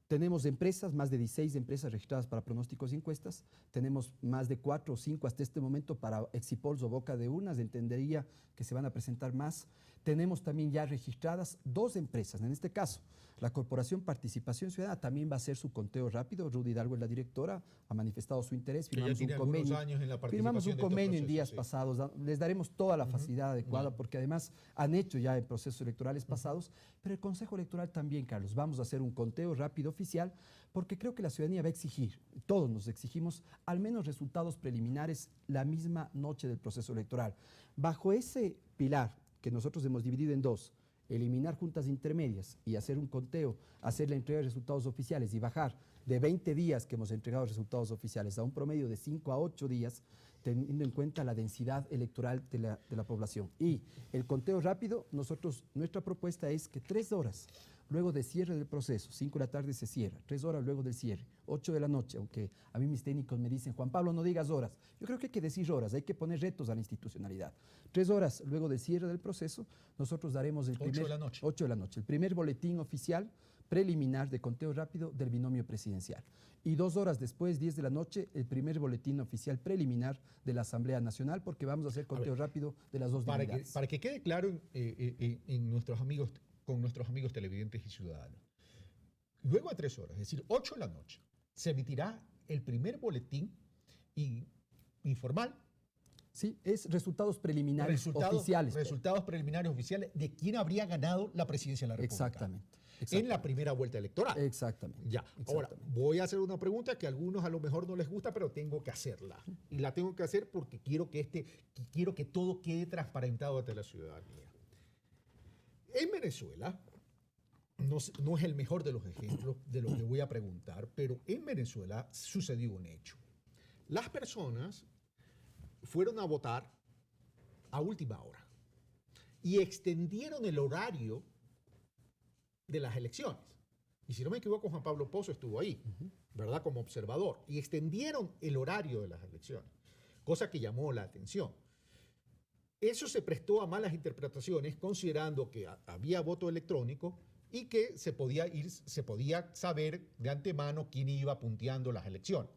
Tenemos empresas, más de 16 empresas registradas para pronósticos y encuestas. Tenemos más de 4 o 5 hasta este momento para exit polls o boca de urnas. Entendería que se van a presentar más. Tenemos también ya registradas 2 empresas. En este caso, la Corporación Participación Ciudadana también va a hacer su conteo rápido. Rudy Hidalgo es la directora, ha manifestado su interés. Firmamos un convenio en días pasados. Les daremos toda la facilidad adecuada porque además han hecho ya en procesos electorales pasados. Pero el Consejo Electoral también, Carlos, vamos a hacer un conteo rápido oficial porque creo que la ciudadanía va a exigir, todos nos exigimos, al menos resultados preliminares la misma noche del proceso electoral. Bajo ese pilar que nosotros hemos dividido en 2, eliminar juntas intermedias y hacer un conteo, hacer la entrega de resultados oficiales y bajar de 20 días que hemos entregado resultados oficiales a un promedio de 5 a 8 días, teniendo en cuenta la densidad electoral de la población. Y el conteo rápido, nuestra propuesta es que 3 horas luego de cierre del proceso, 5 de la tarde se cierra, 3 horas luego del cierre, 8 de la noche, aunque a mí mis técnicos me dicen, Juan Pablo, no digas horas. Yo creo que hay que decir horas, hay que poner retos a la institucionalidad. 3 horas luego del cierre del proceso, nosotros daremos el 8 de la noche. 8 de la noche, el primer boletín oficial preliminar de conteo rápido del binomio presidencial. Y 2 horas después, 10 de la noche, el primer boletín oficial preliminar de la Asamblea Nacional, porque vamos a hacer conteo rápido de las dos dignidades. Para que quede claro en nuestros amigos, con nuestros amigos televidentes y ciudadanos, luego de 3 horas, es decir, 8 de la noche, se emitirá el primer boletín informal. Sí, es resultados preliminares oficiales. Resultados preliminares oficiales de quién habría ganado la presidencia de la República. Exactamente. En la primera vuelta electoral. Exactamente. Ya. Exactamente. Ahora, voy a hacer una pregunta que a algunos a lo mejor no les gusta, pero tengo que hacerla. Y la tengo que hacer porque quiero que todo quede transparentado ante la ciudadanía. En Venezuela, no es el mejor de los ejemplos de lo que voy a preguntar, pero en Venezuela sucedió un hecho. Las personas fueron a votar a última hora y extendieron el horario de las elecciones. Y si no me equivoco, Juan Pablo Pozo estuvo ahí, ¿verdad? Como observador. Y extendieron el horario de las elecciones, cosa que llamó la atención. Eso se prestó a malas interpretaciones, considerando que había voto electrónico y que se podía saber de antemano quién iba punteando las elecciones.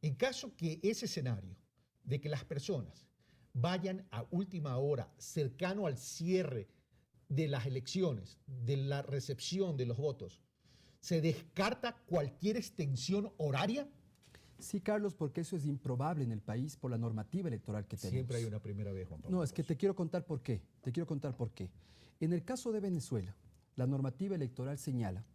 En caso que ese escenario de que las personas vayan a última hora, cercano al cierre de las elecciones, de la recepción de los votos, ¿se descarta cualquier extensión horaria? Sí, Carlos, porque eso es improbable en el país por la normativa electoral que tenemos. Siempre hay una primera vez, Juan Pablo. No, es que te quiero contar por qué. Te quiero contar por qué. En el caso de Venezuela, la normativa electoral señala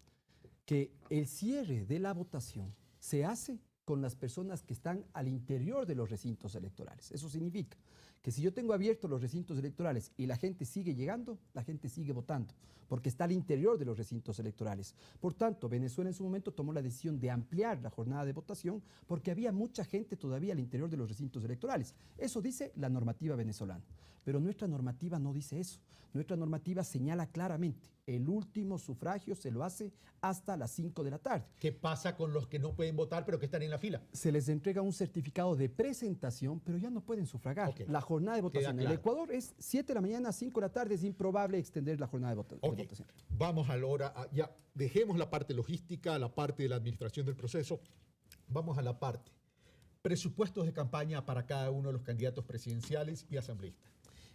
que el cierre de la votación se hace con las personas que están al interior de los recintos electorales. Eso significa que si yo tengo abiertos los recintos electorales y la gente sigue llegando, la gente sigue votando, porque está al interior de los recintos electorales. Por tanto, Venezuela en su momento tomó la decisión de ampliar la jornada de votación porque había mucha gente todavía al interior de los recintos electorales. Eso dice la normativa venezolana. Pero nuestra normativa no dice eso. Nuestra normativa señala claramente, el último sufragio se lo hace hasta las 5 de la tarde. ¿Qué pasa con los que no pueden votar pero que están en la fila? Se les entrega un certificado de presentación, pero ya no pueden sufragar. Okay. La jornada de votación en el Ecuador es 7 de la mañana, 5 de la tarde, es improbable extender la jornada de votación. Vamos ahora, ya dejemos la parte logística, la parte de la administración del proceso, vamos a la parte presupuestos de campaña para cada uno de los candidatos presidenciales y asambleístas.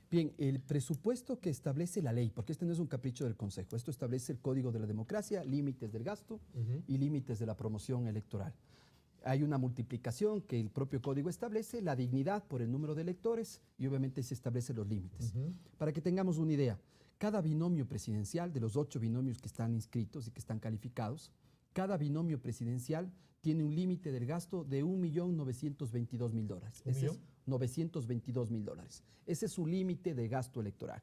Bien, el presupuesto que establece la ley, porque este no es un capricho del Consejo, esto establece el Código de la Democracia, límites del gasto y límites de la promoción electoral. Hay una multiplicación que el propio código establece, la dignidad por el número de electores y obviamente se establecen los límites. Para que tengamos una idea, cada binomio presidencial, de los 8 binomios que están inscritos y que están calificados, cada binomio presidencial tiene un límite del gasto de $1.922.000. Ese es $922.000. Ese es su límite de gasto electoral.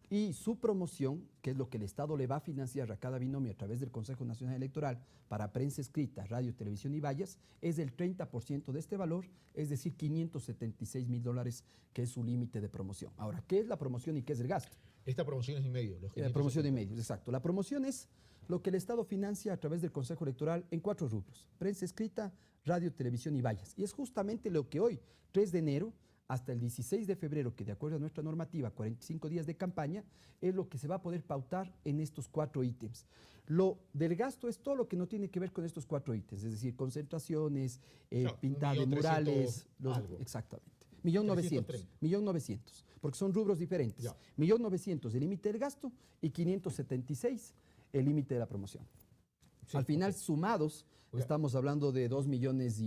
Y su promoción, que es lo que el Estado le va a financiar a cada binomio a través del Consejo Nacional Electoral para prensa escrita, radio, televisión y vallas, es del 30% de este valor, es decir, $576.000, que es su límite de promoción. Ahora, ¿qué es la promoción y qué es el gasto? Esta promoción es en medios. La promoción en medios, exacto. La promoción es lo que el Estado financia a través del Consejo Electoral en 4 rubros: prensa escrita, radio, televisión y vallas. Y es justamente lo que hoy, 3 de enero, hasta el 16 de febrero, que de acuerdo a nuestra normativa, 45 días de campaña, es lo que se va a poder pautar en estos 4 ítems. Lo del gasto es todo lo que no tiene que ver con estos 4 ítems, es decir, concentraciones, pintada de murales. Exactamente. 1.900.000, porque son rubros diferentes. 1.900.000 el límite del gasto y 576 el límite de la promoción. Sí, al final, sumados, estamos hablando de $2,5 millones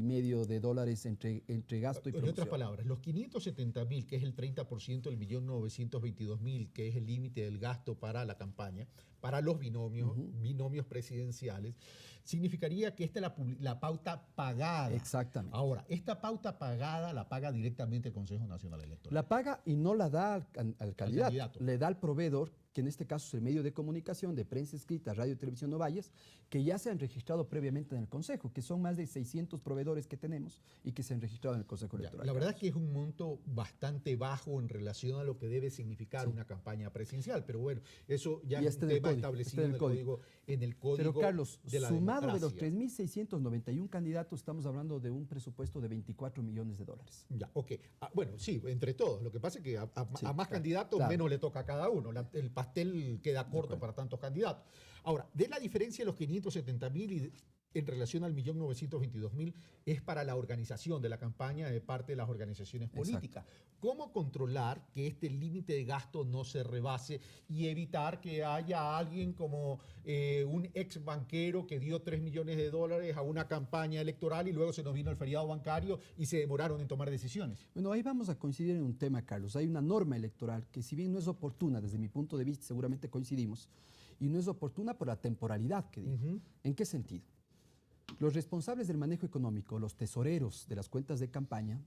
entre gasto y promoción. En otras palabras, los 570.000, que es el 30% del 1.922.000, que es el límite del gasto para la campaña, para los binomios presidenciales, significaría que esta es la pauta pagada. Exactamente. Ahora, esta pauta pagada la paga directamente el Consejo Nacional Electoral. La paga y no la da al candidato. Le da al proveedor que en este caso es el medio de comunicación, de prensa escrita, radio, televisión o vallas, que ya se han registrado previamente en el Consejo, que son más de 600 proveedores que tenemos y que se han registrado en el Consejo Electoral. La verdad es que es un monto bastante bajo en relación a lo que debe significar una campaña presidencial, pero bueno, eso ya es un tema establecido en el código. Pero Carlos, de la sumado de los democracia. 3.691 candidatos, estamos hablando de un presupuesto de $24 millones. Ya, ok. Bueno, sí, entre todos. Lo que pasa es que a más candidatos, claro, menos le toca a cada uno. El pastel queda corto para tantos candidatos. Ahora, de la diferencia de los 570.000 en relación al 1.922.000 es para la organización de la campaña de parte de las organizaciones políticas. Exacto. ¿Cómo controlar que este límite de gasto no se rebase y evitar que haya alguien como un ex banquero que dio $3 millones a una campaña electoral y luego se nos vino el feriado bancario y se demoraron en tomar decisiones? Bueno, ahí vamos a coincidir en un tema, Carlos. Hay una norma electoral que, si bien no es oportuna desde mi punto de vista, seguramente coincidimos, y no es oportuna por la temporalidad que digo. ¿En qué sentido? Los responsables del manejo económico, los tesoreros de las cuentas de campaña,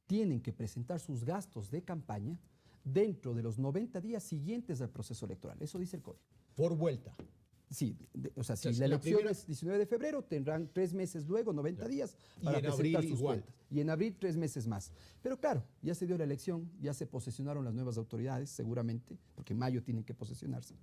tienen que presentar sus gastos de campaña dentro de los 90 días siguientes al proceso electoral. Eso dice el código. Por vuelta. Sí, o sea, si la elección es 19 de febrero, tendrán 3 meses luego, 90 días, para presentar sus cuentas. Y en abril 3 meses más. Pero claro, ya se dio la elección, ya se posesionaron las nuevas autoridades, seguramente, porque en mayo tienen que posesionarse.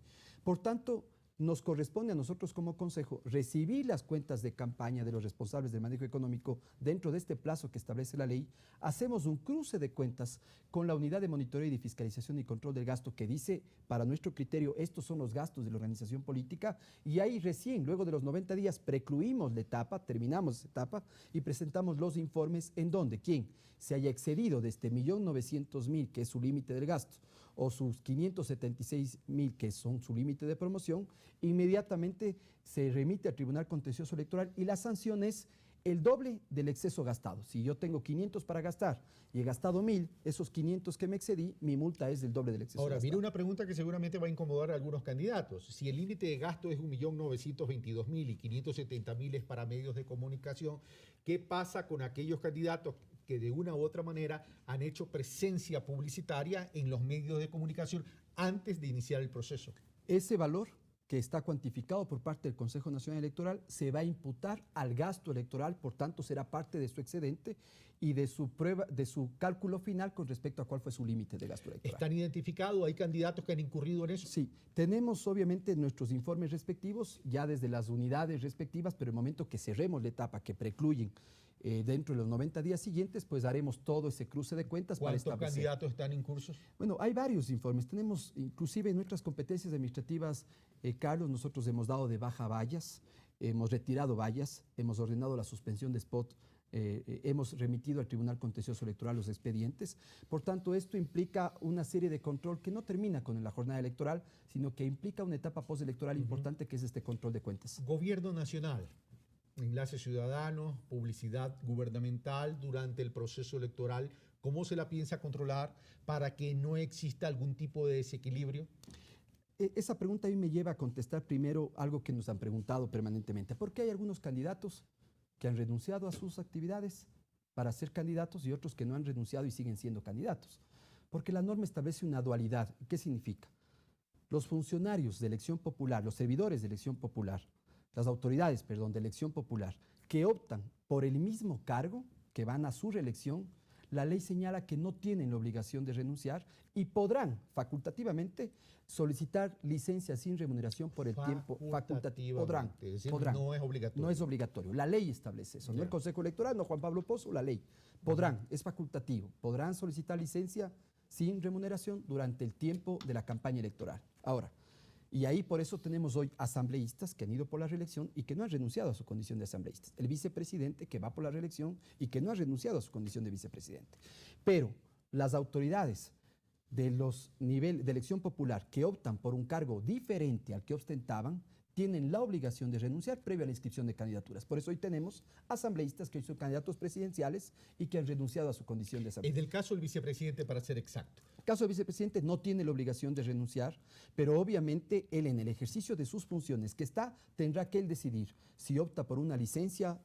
Por tanto, nos corresponde a nosotros como Consejo recibir las cuentas de campaña de los responsables del manejo económico dentro de este plazo que establece la ley. Hacemos un cruce de cuentas con la unidad de monitoreo y de fiscalización y control del gasto que dice, para nuestro criterio, estos son los gastos de la organización política, y ahí recién, luego de los 90 días, precluimos la etapa, terminamos esa etapa y presentamos los informes en donde quien se haya excedido de este 1.900.000, que es su límite del gasto, o sus 576.000, que son su límite de promoción, inmediatamente se remite al Tribunal Contencioso Electoral y la sanción es el doble del exceso gastado. Si yo tengo 500 para gastar y he gastado 1.000, esos 500 que me excedí, mi multa es del doble del exceso gastado. Ahora, viene una pregunta que seguramente va a incomodar a algunos candidatos. Si el límite de gasto es 1.922.000 y 570.000 es para medios de comunicación, ¿qué pasa con aquellos candidatos que de una u otra manera han hecho presencia publicitaria en los medios de comunicación antes de iniciar el proceso? Ese valor que está cuantificado por parte del Consejo Nacional Electoral se va a imputar al gasto electoral, por tanto será parte de su excedente y de su prueba, de su cálculo final con respecto a cuál fue su límite de gasto electoral. ¿Están identificados? ¿Hay candidatos que han incurrido en eso? Sí, tenemos obviamente nuestros informes respectivos ya desde las unidades respectivas, pero en el momento que cerremos la etapa que precluyen dentro de los 90 días siguientes, pues haremos todo ese cruce de cuentas para establecer. ¿Cuántos candidatos están en cursos? Bueno, hay varios informes. Tenemos, inclusive en nuestras competencias administrativas, Carlos, nosotros hemos dado de baja vallas, hemos retirado vallas, hemos ordenado la suspensión de spot, hemos remitido al Tribunal Contencioso Electoral los expedientes. Por tanto, esto implica una serie de control que no termina con la jornada electoral, sino que implica una etapa postelectoral importante, que es este control de cuentas. Gobierno nacional. Enlaces ciudadanos, publicidad gubernamental durante el proceso electoral, ¿cómo se la piensa controlar para que no exista algún tipo de desequilibrio? Esa pregunta a mí me lleva a contestar primero algo que nos han preguntado permanentemente. ¿Por qué hay algunos candidatos que han renunciado a sus actividades para ser candidatos y otros que no han renunciado y siguen siendo candidatos? Porque la norma establece una dualidad. ¿Qué significa? Los funcionarios de elección popular, los servidores de elección popular, las autoridades, perdón, de elección popular, que optan por el mismo cargo, que van a su reelección, la ley señala que no tienen la obligación de renunciar y podrán facultativamente solicitar licencia sin remuneración por el tiempo facultativo. Podrán. No es obligatorio. No es obligatorio. La ley establece eso. No el Consejo Electoral, no Juan Pablo Pozo, la ley. Podrán, es facultativo. Podrán solicitar licencia sin remuneración durante el tiempo de la campaña electoral. Ahora, y ahí por eso tenemos hoy asambleístas que han ido por la reelección y que no han renunciado a su condición de asambleístas. El vicepresidente que va por la reelección y que no ha renunciado a su condición de vicepresidente. Pero las autoridades de los niveles de elección popular que optan por un cargo diferente al que ostentaban tienen la obligación de renunciar previo a la inscripción de candidaturas. Por eso hoy tenemos asambleístas que hoy son candidatos presidenciales y que han renunciado a su condición de asambleísta. En el caso del vicepresidente, para ser exacto. El caso del vicepresidente no tiene la obligación de renunciar, pero obviamente él en el ejercicio de sus funciones que está, tendrá que él decidir si opta por una licencia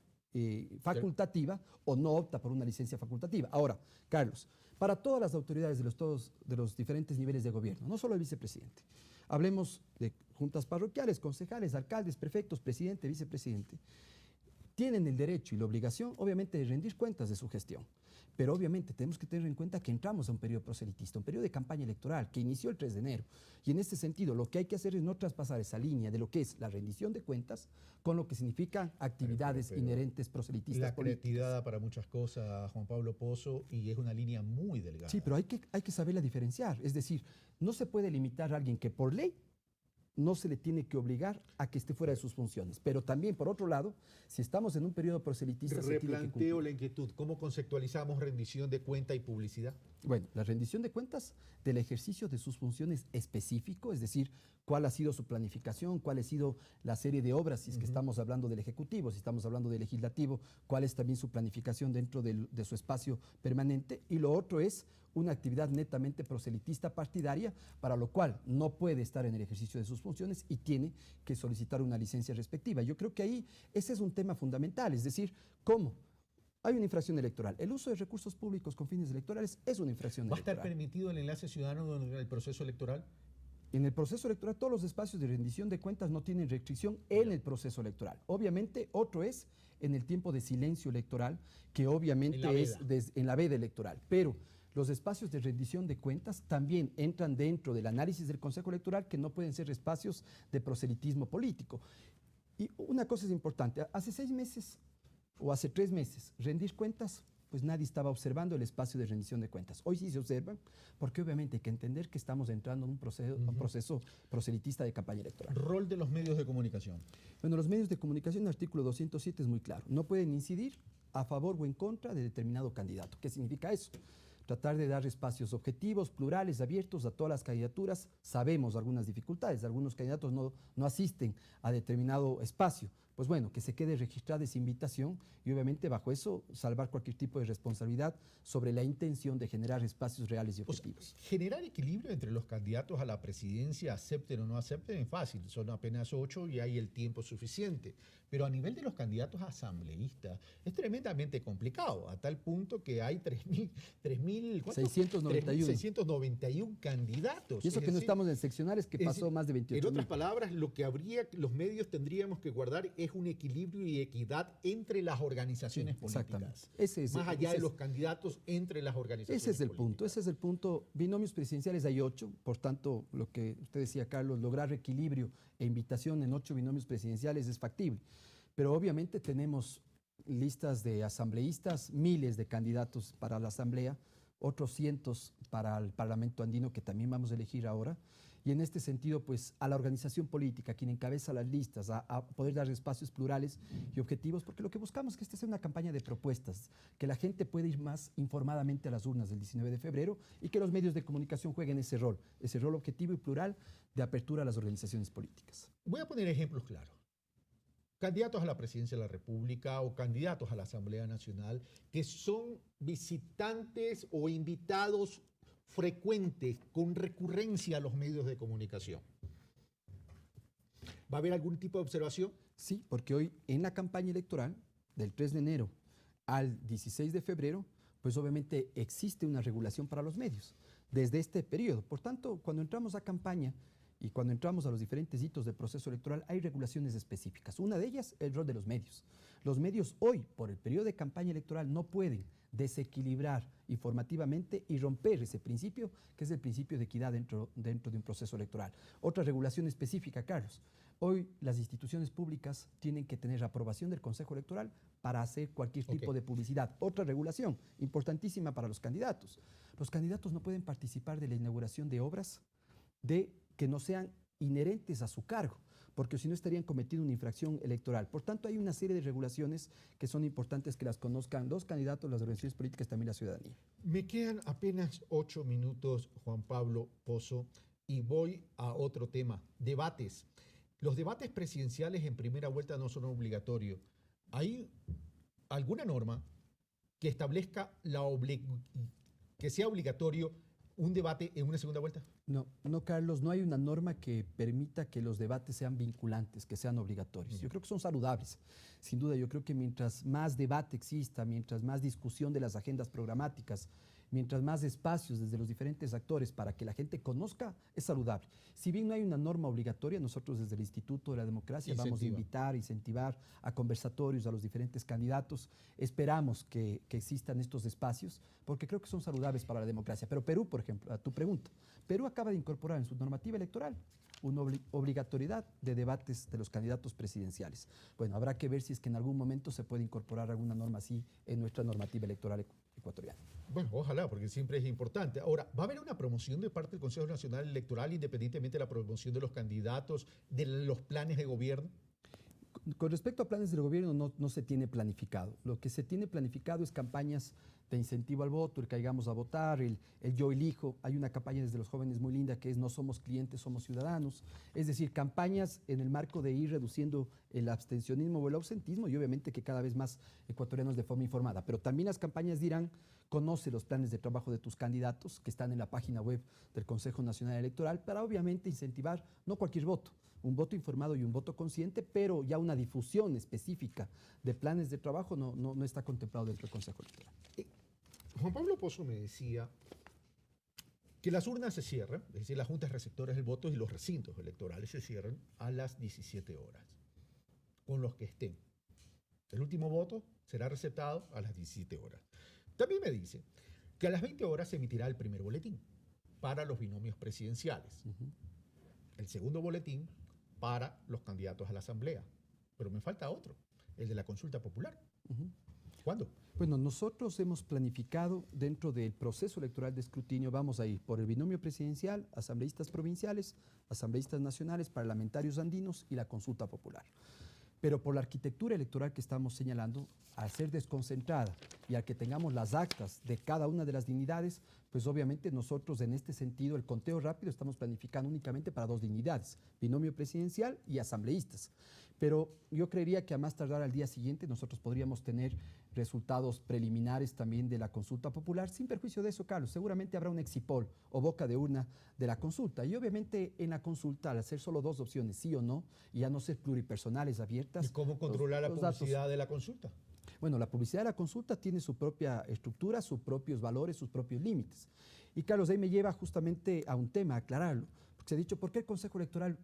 facultativa o no opta por una licencia facultativa. Ahora, Carlos, para todas las autoridades de los diferentes niveles de gobierno, no solo el vicepresidente, Hablemos de juntas parroquiales, concejales, alcaldes, prefectos, presidente, vicepresidente. Tienen el derecho y la obligación, obviamente, de rendir cuentas de su gestión. Pero obviamente tenemos que tener en cuenta que entramos a un periodo proselitista, un periodo de campaña electoral que inició el 3 de enero. Y en este sentido, lo que hay que hacer es no traspasar esa línea de lo que es la rendición de cuentas con lo que significan actividades inherentes proselitistas la políticas. creatividad da para muchas cosas, Juan Pablo Pozo, y es una línea muy delgada. Sí, pero hay que saberla diferenciar. Es decir, no se puede limitar a alguien que por ley no se le tiene que obligar a que esté fuera de sus funciones. Pero también, por otro lado, si estamos en un periodo proselitista, se tiene que cumplir. Replanteo la inquietud. ¿Cómo conceptualizamos rendición de cuenta y publicidad? Bueno, la rendición de cuentas del ejercicio de sus funciones específico, es decir, cuál ha sido su planificación, cuál ha sido la serie de obras, si es que estamos hablando del Ejecutivo, si estamos hablando del Legislativo, cuál es también su planificación dentro de su espacio permanente. Y lo otro es una actividad netamente proselitista partidaria, para lo cual no puede estar en el ejercicio de sus funciones y tiene que solicitar una licencia respectiva. Yo creo que ahí ese es un tema fundamental, es decir, ¿cómo? Hay una infracción electoral. El uso de recursos públicos con fines electorales es una infracción electoral. ¿Va a estar permitido el enlace ciudadano durante el proceso electoral? En el proceso electoral, todos los espacios de rendición de cuentas no tienen restricción en el proceso electoral. Obviamente, otro es en el tiempo de silencio electoral, que obviamente es en la veda electoral. Pero los espacios de rendición de cuentas también entran dentro del análisis del Consejo Electoral, que no pueden ser espacios de proselitismo político. Y una cosa es importante, hace 6 meses o hace 3 meses, rendir cuentas, pues nadie estaba observando el espacio de rendición de cuentas. Hoy sí se observan, porque obviamente hay que entender que estamos entrando en un proceso proselitista de campaña electoral. Rol de los medios de comunicación. Bueno, los medios de comunicación, el artículo 207 es muy claro. No pueden incidir a favor o en contra de determinado candidato. ¿Qué significa eso? Tratar de dar espacios objetivos, plurales, abiertos a todas las candidaturas. Sabemos algunas dificultades, algunos candidatos no asisten a determinado espacio. Pues bueno, que se quede registrada esa invitación y obviamente bajo eso salvar cualquier tipo de responsabilidad sobre la intención de generar espacios reales y objetivos. O sea, generar equilibrio entre los candidatos a la presidencia, acepten o no acepten, es fácil, son apenas 8 y hay el tiempo suficiente. Pero a nivel de los candidatos asambleístas es tremendamente complicado, a tal punto que hay 3.691 candidatos. Y eso que no estamos en seccionales, que pasó más de 28.000. En otras palabras, lo que los medios tendríamos que guardar es un equilibrio y equidad entre las organizaciones políticas. Más allá de los candidatos, entre las organizaciones políticas. Ese es el punto. Binomios presidenciales hay 8, por tanto, lo que usted decía, Carlos, lograr equilibrio e invitación en 8 binomios presidenciales es factible. Pero obviamente tenemos listas de asambleístas, miles de candidatos para la asamblea, otros cientos para el Parlamento andino que también vamos a elegir ahora. Y en este sentido, pues a la organización política, quien encabeza las listas, a poder dar espacios plurales y objetivos, porque lo que buscamos es que esta sea una campaña de propuestas, que la gente pueda ir más informadamente a las urnas del 19 de febrero y que los medios de comunicación jueguen ese rol objetivo y plural de apertura a las organizaciones políticas. Voy a poner ejemplos claros. Candidatos a la presidencia de la República o candidatos a la Asamblea Nacional que son visitantes o invitados frecuentes con recurrencia a los medios de comunicación. ¿Va a haber algún tipo de observación? Sí, porque hoy en la campaña electoral del 3 de enero al 16 de febrero, pues obviamente existe una regulación para los medios desde este periodo. Por tanto, cuando entramos a campaña y cuando entramos a los diferentes hitos del proceso electoral, hay regulaciones específicas. Una de ellas, el rol de los medios. Los medios hoy, por el periodo de campaña electoral, no pueden desequilibrar informativamente y romper ese principio, que es el principio de equidad dentro de un proceso electoral. Otra regulación específica, Carlos. Hoy las instituciones públicas tienen que tener aprobación del Consejo Electoral para hacer cualquier tipo de publicidad. Otra regulación importantísima para los candidatos. Los candidatos no pueden participar de la inauguración de obras que no sean inherentes a su cargo, porque si no estarían cometiendo una infracción electoral. Por tanto, hay una serie de regulaciones que son importantes que las conozcan los candidatos, las organizaciones políticas, también la ciudadanía. Me quedan apenas 8 minutos, Juan Pablo Pozo, y voy a otro tema, debates. Los debates presidenciales en primera vuelta no son obligatorios. ¿Hay alguna norma que establezca que sea obligatorio un debate en una segunda vuelta? No, Carlos, no hay una norma que permita que los debates sean vinculantes, que sean obligatorios. Yo creo que son saludables. Sin duda, yo creo que mientras más debate exista, mientras más discusión de las agendas programáticas mientras más espacios desde los diferentes actores para que la gente conozca, es saludable. Si bien no hay una norma obligatoria, nosotros desde el Instituto de la Democracia vamos a invitar, incentivar a conversatorios a los diferentes candidatos. Esperamos que existan estos espacios porque creo que son saludables para la democracia. Pero Perú, por ejemplo, a tu pregunta, Perú acaba de incorporar en su normativa electoral una obligatoriedad de debates de los candidatos presidenciales. Bueno, habrá que ver si es que en algún momento se puede incorporar alguna norma así en nuestra normativa electoral ecuatoriana. Bueno, ojalá, porque siempre es importante. Ahora, ¿va a haber una promoción de parte del Consejo Nacional Electoral, independientemente de la promoción de los candidatos, de los planes de gobierno? Con respecto a planes del gobierno, no se tiene planificado. Lo que se tiene planificado es campañas de incentivo al voto, el caigamos a votar, el yo elijo. Hay una campaña desde los jóvenes muy linda que es no somos clientes, somos ciudadanos. Es decir, campañas en el marco de ir reduciendo el abstencionismo o el ausentismo y obviamente que cada vez más ecuatorianos de forma informada. Pero también las campañas dirán, conoce los planes de trabajo de tus candidatos que están en la página web del Consejo Nacional Electoral para obviamente incentivar no cualquier voto, un voto informado y un voto consciente, pero ya una difusión específica de planes de trabajo no está contemplado dentro del Consejo Electoral. Juan Pablo Pozo me decía que las urnas se cierran, es decir, las juntas receptoras del voto y los recintos electorales se cierran a las 17 horas, con los que estén. El último voto será receptado a las 17 horas. También me dice que a las 20 horas se emitirá el primer boletín para los binomios presidenciales. El segundo boletín para los candidatos a la Asamblea. Pero me falta otro, el de la consulta popular. ¿Cuándo? Bueno, nosotros hemos planificado dentro del proceso electoral de escrutinio, vamos a ir por el binomio presidencial, asambleístas provinciales, asambleístas nacionales, parlamentarios andinos y la consulta popular. Pero por la arquitectura electoral que estamos señalando, al ser desconcentrada y al que tengamos las actas de cada una de las dignidades, pues obviamente nosotros en este sentido el conteo rápido estamos planificando únicamente para dos dignidades, binomio presidencial y asambleístas. Pero yo creería que a más tardar al día siguiente nosotros podríamos tener resultados preliminares también de la consulta popular. Sin perjuicio de eso, Carlos, seguramente habrá un exipol o boca de urna de la consulta. Y obviamente en la consulta, al hacer solo dos opciones, sí o no, y a no ser pluripersonales abiertas. ¿Y cómo controlar la publicidad de la consulta? Bueno, la publicidad de la consulta tiene su propia estructura, sus propios valores, sus propios límites. Y Carlos, ahí me lleva justamente a un tema, a aclararlo. Porque se ha dicho, ¿por qué el Consejo Electoral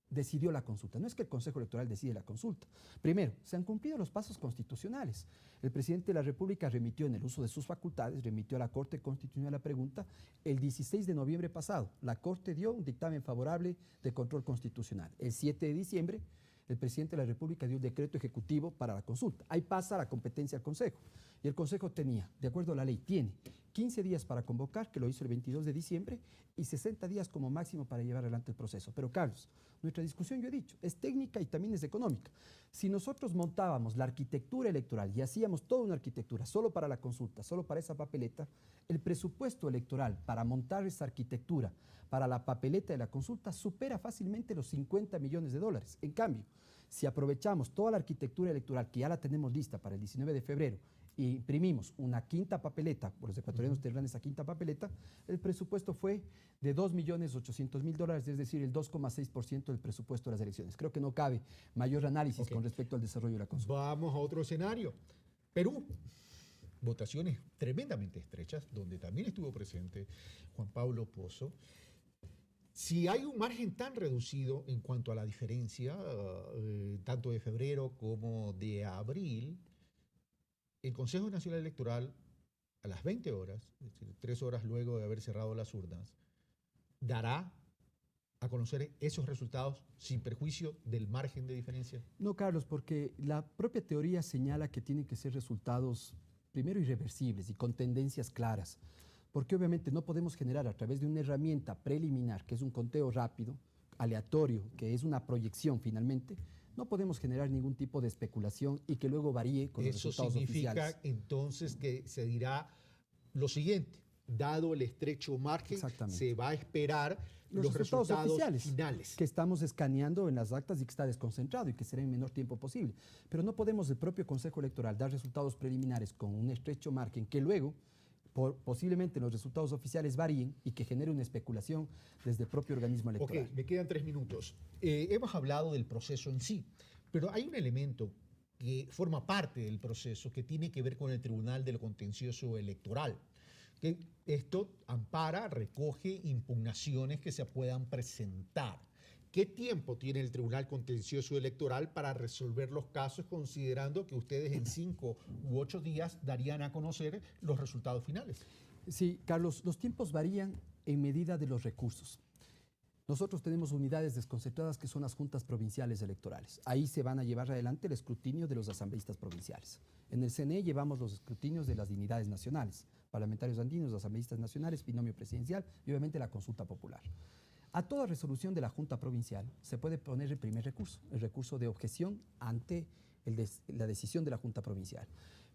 decidió la consulta? No es que el Consejo Electoral decide la consulta. Primero, se han cumplido los pasos constitucionales. El presidente de la República remitió en el uso de sus facultades, remitió a la Corte Constitucional la pregunta el 16 de noviembre pasado. La Corte dio un dictamen favorable de control constitucional. El 7 de diciembre, el presidente de la República dio el decreto ejecutivo para la consulta. Ahí pasa la competencia al Consejo. Y el Consejo tenía, de acuerdo a la ley, tiene 15 días para convocar, que lo hizo el 22 de diciembre, y 60 días como máximo para llevar adelante el proceso. Pero Carlos, nuestra discusión, yo he dicho, es técnica y también es económica. Si nosotros montábamos la arquitectura electoral y hacíamos toda una arquitectura solo para la consulta, solo para esa papeleta, el presupuesto electoral para montar esa arquitectura para la papeleta de la consulta supera fácilmente los 50 millones de dólares. En cambio, si aprovechamos toda la arquitectura electoral que ya la tenemos lista para el 19 de febrero e imprimimos una quinta papeleta, por los ecuatorianos tendrán esa quinta papeleta, el presupuesto fue de 2.800.000 dólares, es decir, el 2,6% del presupuesto de las elecciones. Creo que no cabe mayor análisis con respecto al desarrollo de la consulta. Vamos a otro escenario. Perú. Votaciones tremendamente estrechas, donde también estuvo presente Juan Pablo Pozo. Si hay un margen tan reducido en cuanto a la diferencia, tanto de febrero como de abril, el Consejo Nacional Electoral, a las 20 horas, es decir, 3 horas luego de haber cerrado las urnas, dará a conocer esos resultados sin perjuicio del margen de diferencia. No, Carlos, porque la propia teoría señala que tienen que ser resultados, primero, irreversibles y con tendencias claras. Porque obviamente no podemos generar a través de una herramienta preliminar, que es un conteo rápido, aleatorio, que es una proyección finalmente, no podemos generar ningún tipo de especulación y que luego varíe con los resultados oficiales. Eso significa entonces que se dirá lo siguiente, dado el estrecho margen, se va a esperar los resultados oficiales finales. Que estamos escaneando en las actas y que está desconcentrado y que será en menor tiempo posible. Pero no podemos el propio Consejo Electoral dar resultados preliminares con un estrecho margen que luego posiblemente los resultados oficiales varíen y que genere una especulación desde el propio organismo electoral. Ok, me quedan 3 minutos. Hemos hablado del proceso en sí, pero hay un elemento que forma parte del proceso que tiene que ver con el Tribunal del Contencioso Electoral, que esto ampara, recoge impugnaciones que se puedan presentar. ¿Qué tiempo tiene el Tribunal Contencioso Electoral para resolver los casos, considerando que ustedes en 5 u 8 días darían a conocer los resultados finales? Sí, Carlos, los tiempos varían en medida de los recursos. Nosotros tenemos unidades desconcentradas que son las juntas provinciales electorales. Ahí se van a llevar adelante el escrutinio de los asambleístas provinciales. En el CNE llevamos los escrutinios de las dignidades nacionales, parlamentarios andinos, asambleístas nacionales, binomio presidencial y obviamente la consulta popular. A toda resolución de la Junta Provincial se puede poner el primer recurso, el recurso de objeción ante la decisión de la Junta Provincial.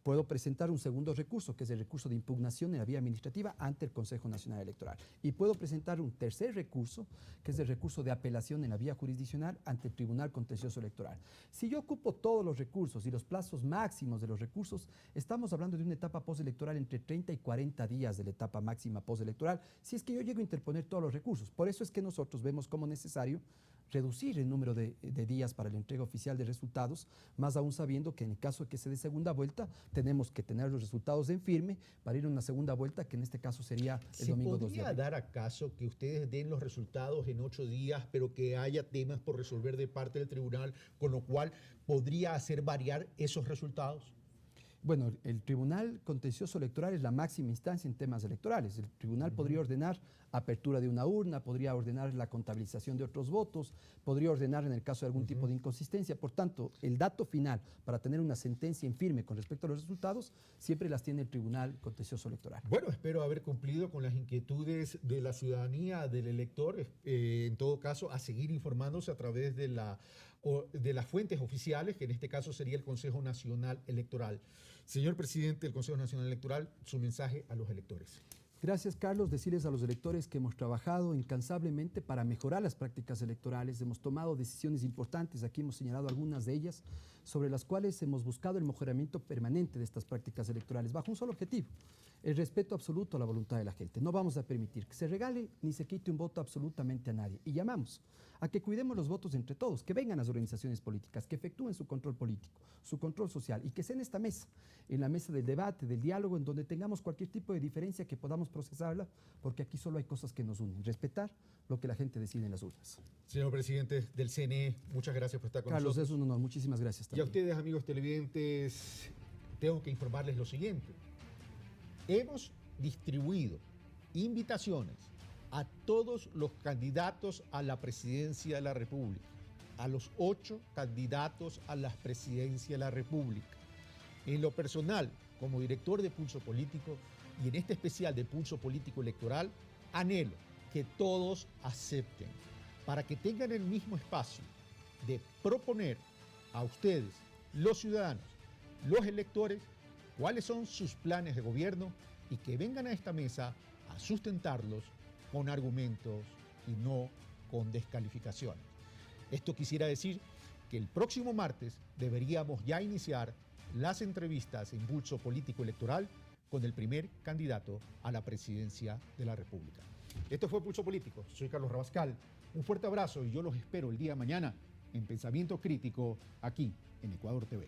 Puedo presentar un segundo recurso, que es el recurso de impugnación en la vía administrativa ante el Consejo Nacional Electoral. Y puedo presentar un tercer recurso, que es el recurso de apelación en la vía jurisdiccional ante el Tribunal Contencioso Electoral. Si yo ocupo todos los recursos y los plazos máximos de los recursos, estamos hablando de una etapa postelectoral entre 30 y 40 días de la etapa máxima postelectoral, si es que yo llego a interponer todos los recursos. Por eso es que nosotros vemos como necesario reducir el número de días para la entrega oficial de resultados, más aún sabiendo que en el caso de que se dé segunda vuelta, tenemos que tener los resultados en firme para ir a una segunda vuelta, que en este caso sería el domingo 2 de abril. ¿Se podría dar acaso que ustedes den los resultados en 8 días, pero que haya temas por resolver de parte del tribunal, con lo cual podría hacer variar esos resultados? Bueno, el Tribunal Contencioso Electoral es la máxima instancia en temas electorales. El tribunal podría ordenar apertura de una urna, podría ordenar la contabilización de otros votos, podría ordenar en el caso de algún tipo de inconsistencia. Por tanto, el dato final para tener una sentencia en firme con respecto a los resultados siempre las tiene el Tribunal Contencioso Electoral. Bueno, espero haber cumplido con las inquietudes de la ciudadanía, del elector. En todo caso, a seguir informándose a través de las fuentes oficiales, que en este caso sería el Consejo Nacional Electoral. Señor presidente del Consejo Nacional Electoral, su mensaje a los electores. Gracias, Carlos. Decirles a los electores que hemos trabajado incansablemente para mejorar las prácticas electorales. Hemos tomado decisiones importantes, aquí hemos señalado algunas de ellas, sobre las cuales hemos buscado el mejoramiento permanente de estas prácticas electorales, bajo un solo objetivo: el respeto absoluto a la voluntad de la gente. No vamos a permitir que se regale ni se quite un voto absolutamente a nadie. Y llamamos a que cuidemos los votos entre todos, que vengan las organizaciones políticas, que efectúen su control político, su control social, y que sea en esta mesa, en la mesa del debate, del diálogo, en donde tengamos cualquier tipo de diferencia que podamos procesarla, porque aquí solo hay cosas que nos unen: respetar lo que la gente decide en las urnas. Señor presidente del CNE, muchas gracias por estar con nosotros. Carlos, es un honor. Muchísimas gracias también. Y a ustedes, amigos televidentes, tengo que informarles lo siguiente. Hemos distribuido invitaciones a todos los candidatos a la presidencia de la República, a los 8 candidatos a la presidencia de la República. En lo personal, como director de Pulso Político y en este especial de Pulso Político Electoral, anhelo que todos acepten, para que tengan el mismo espacio de proponer a ustedes, los ciudadanos, los electores, cuáles son sus planes de gobierno y que vengan a esta mesa a sustentarlos con argumentos y no con descalificaciones. Esto quisiera decir que el próximo martes deberíamos ya iniciar las entrevistas en Pulso Político Electoral con el primer candidato a la presidencia de la República. Esto fue Pulso Político. Soy Carlos Rabascal. Un fuerte abrazo y yo los espero el día de mañana en Pensamiento Crítico aquí en Ecuador TV.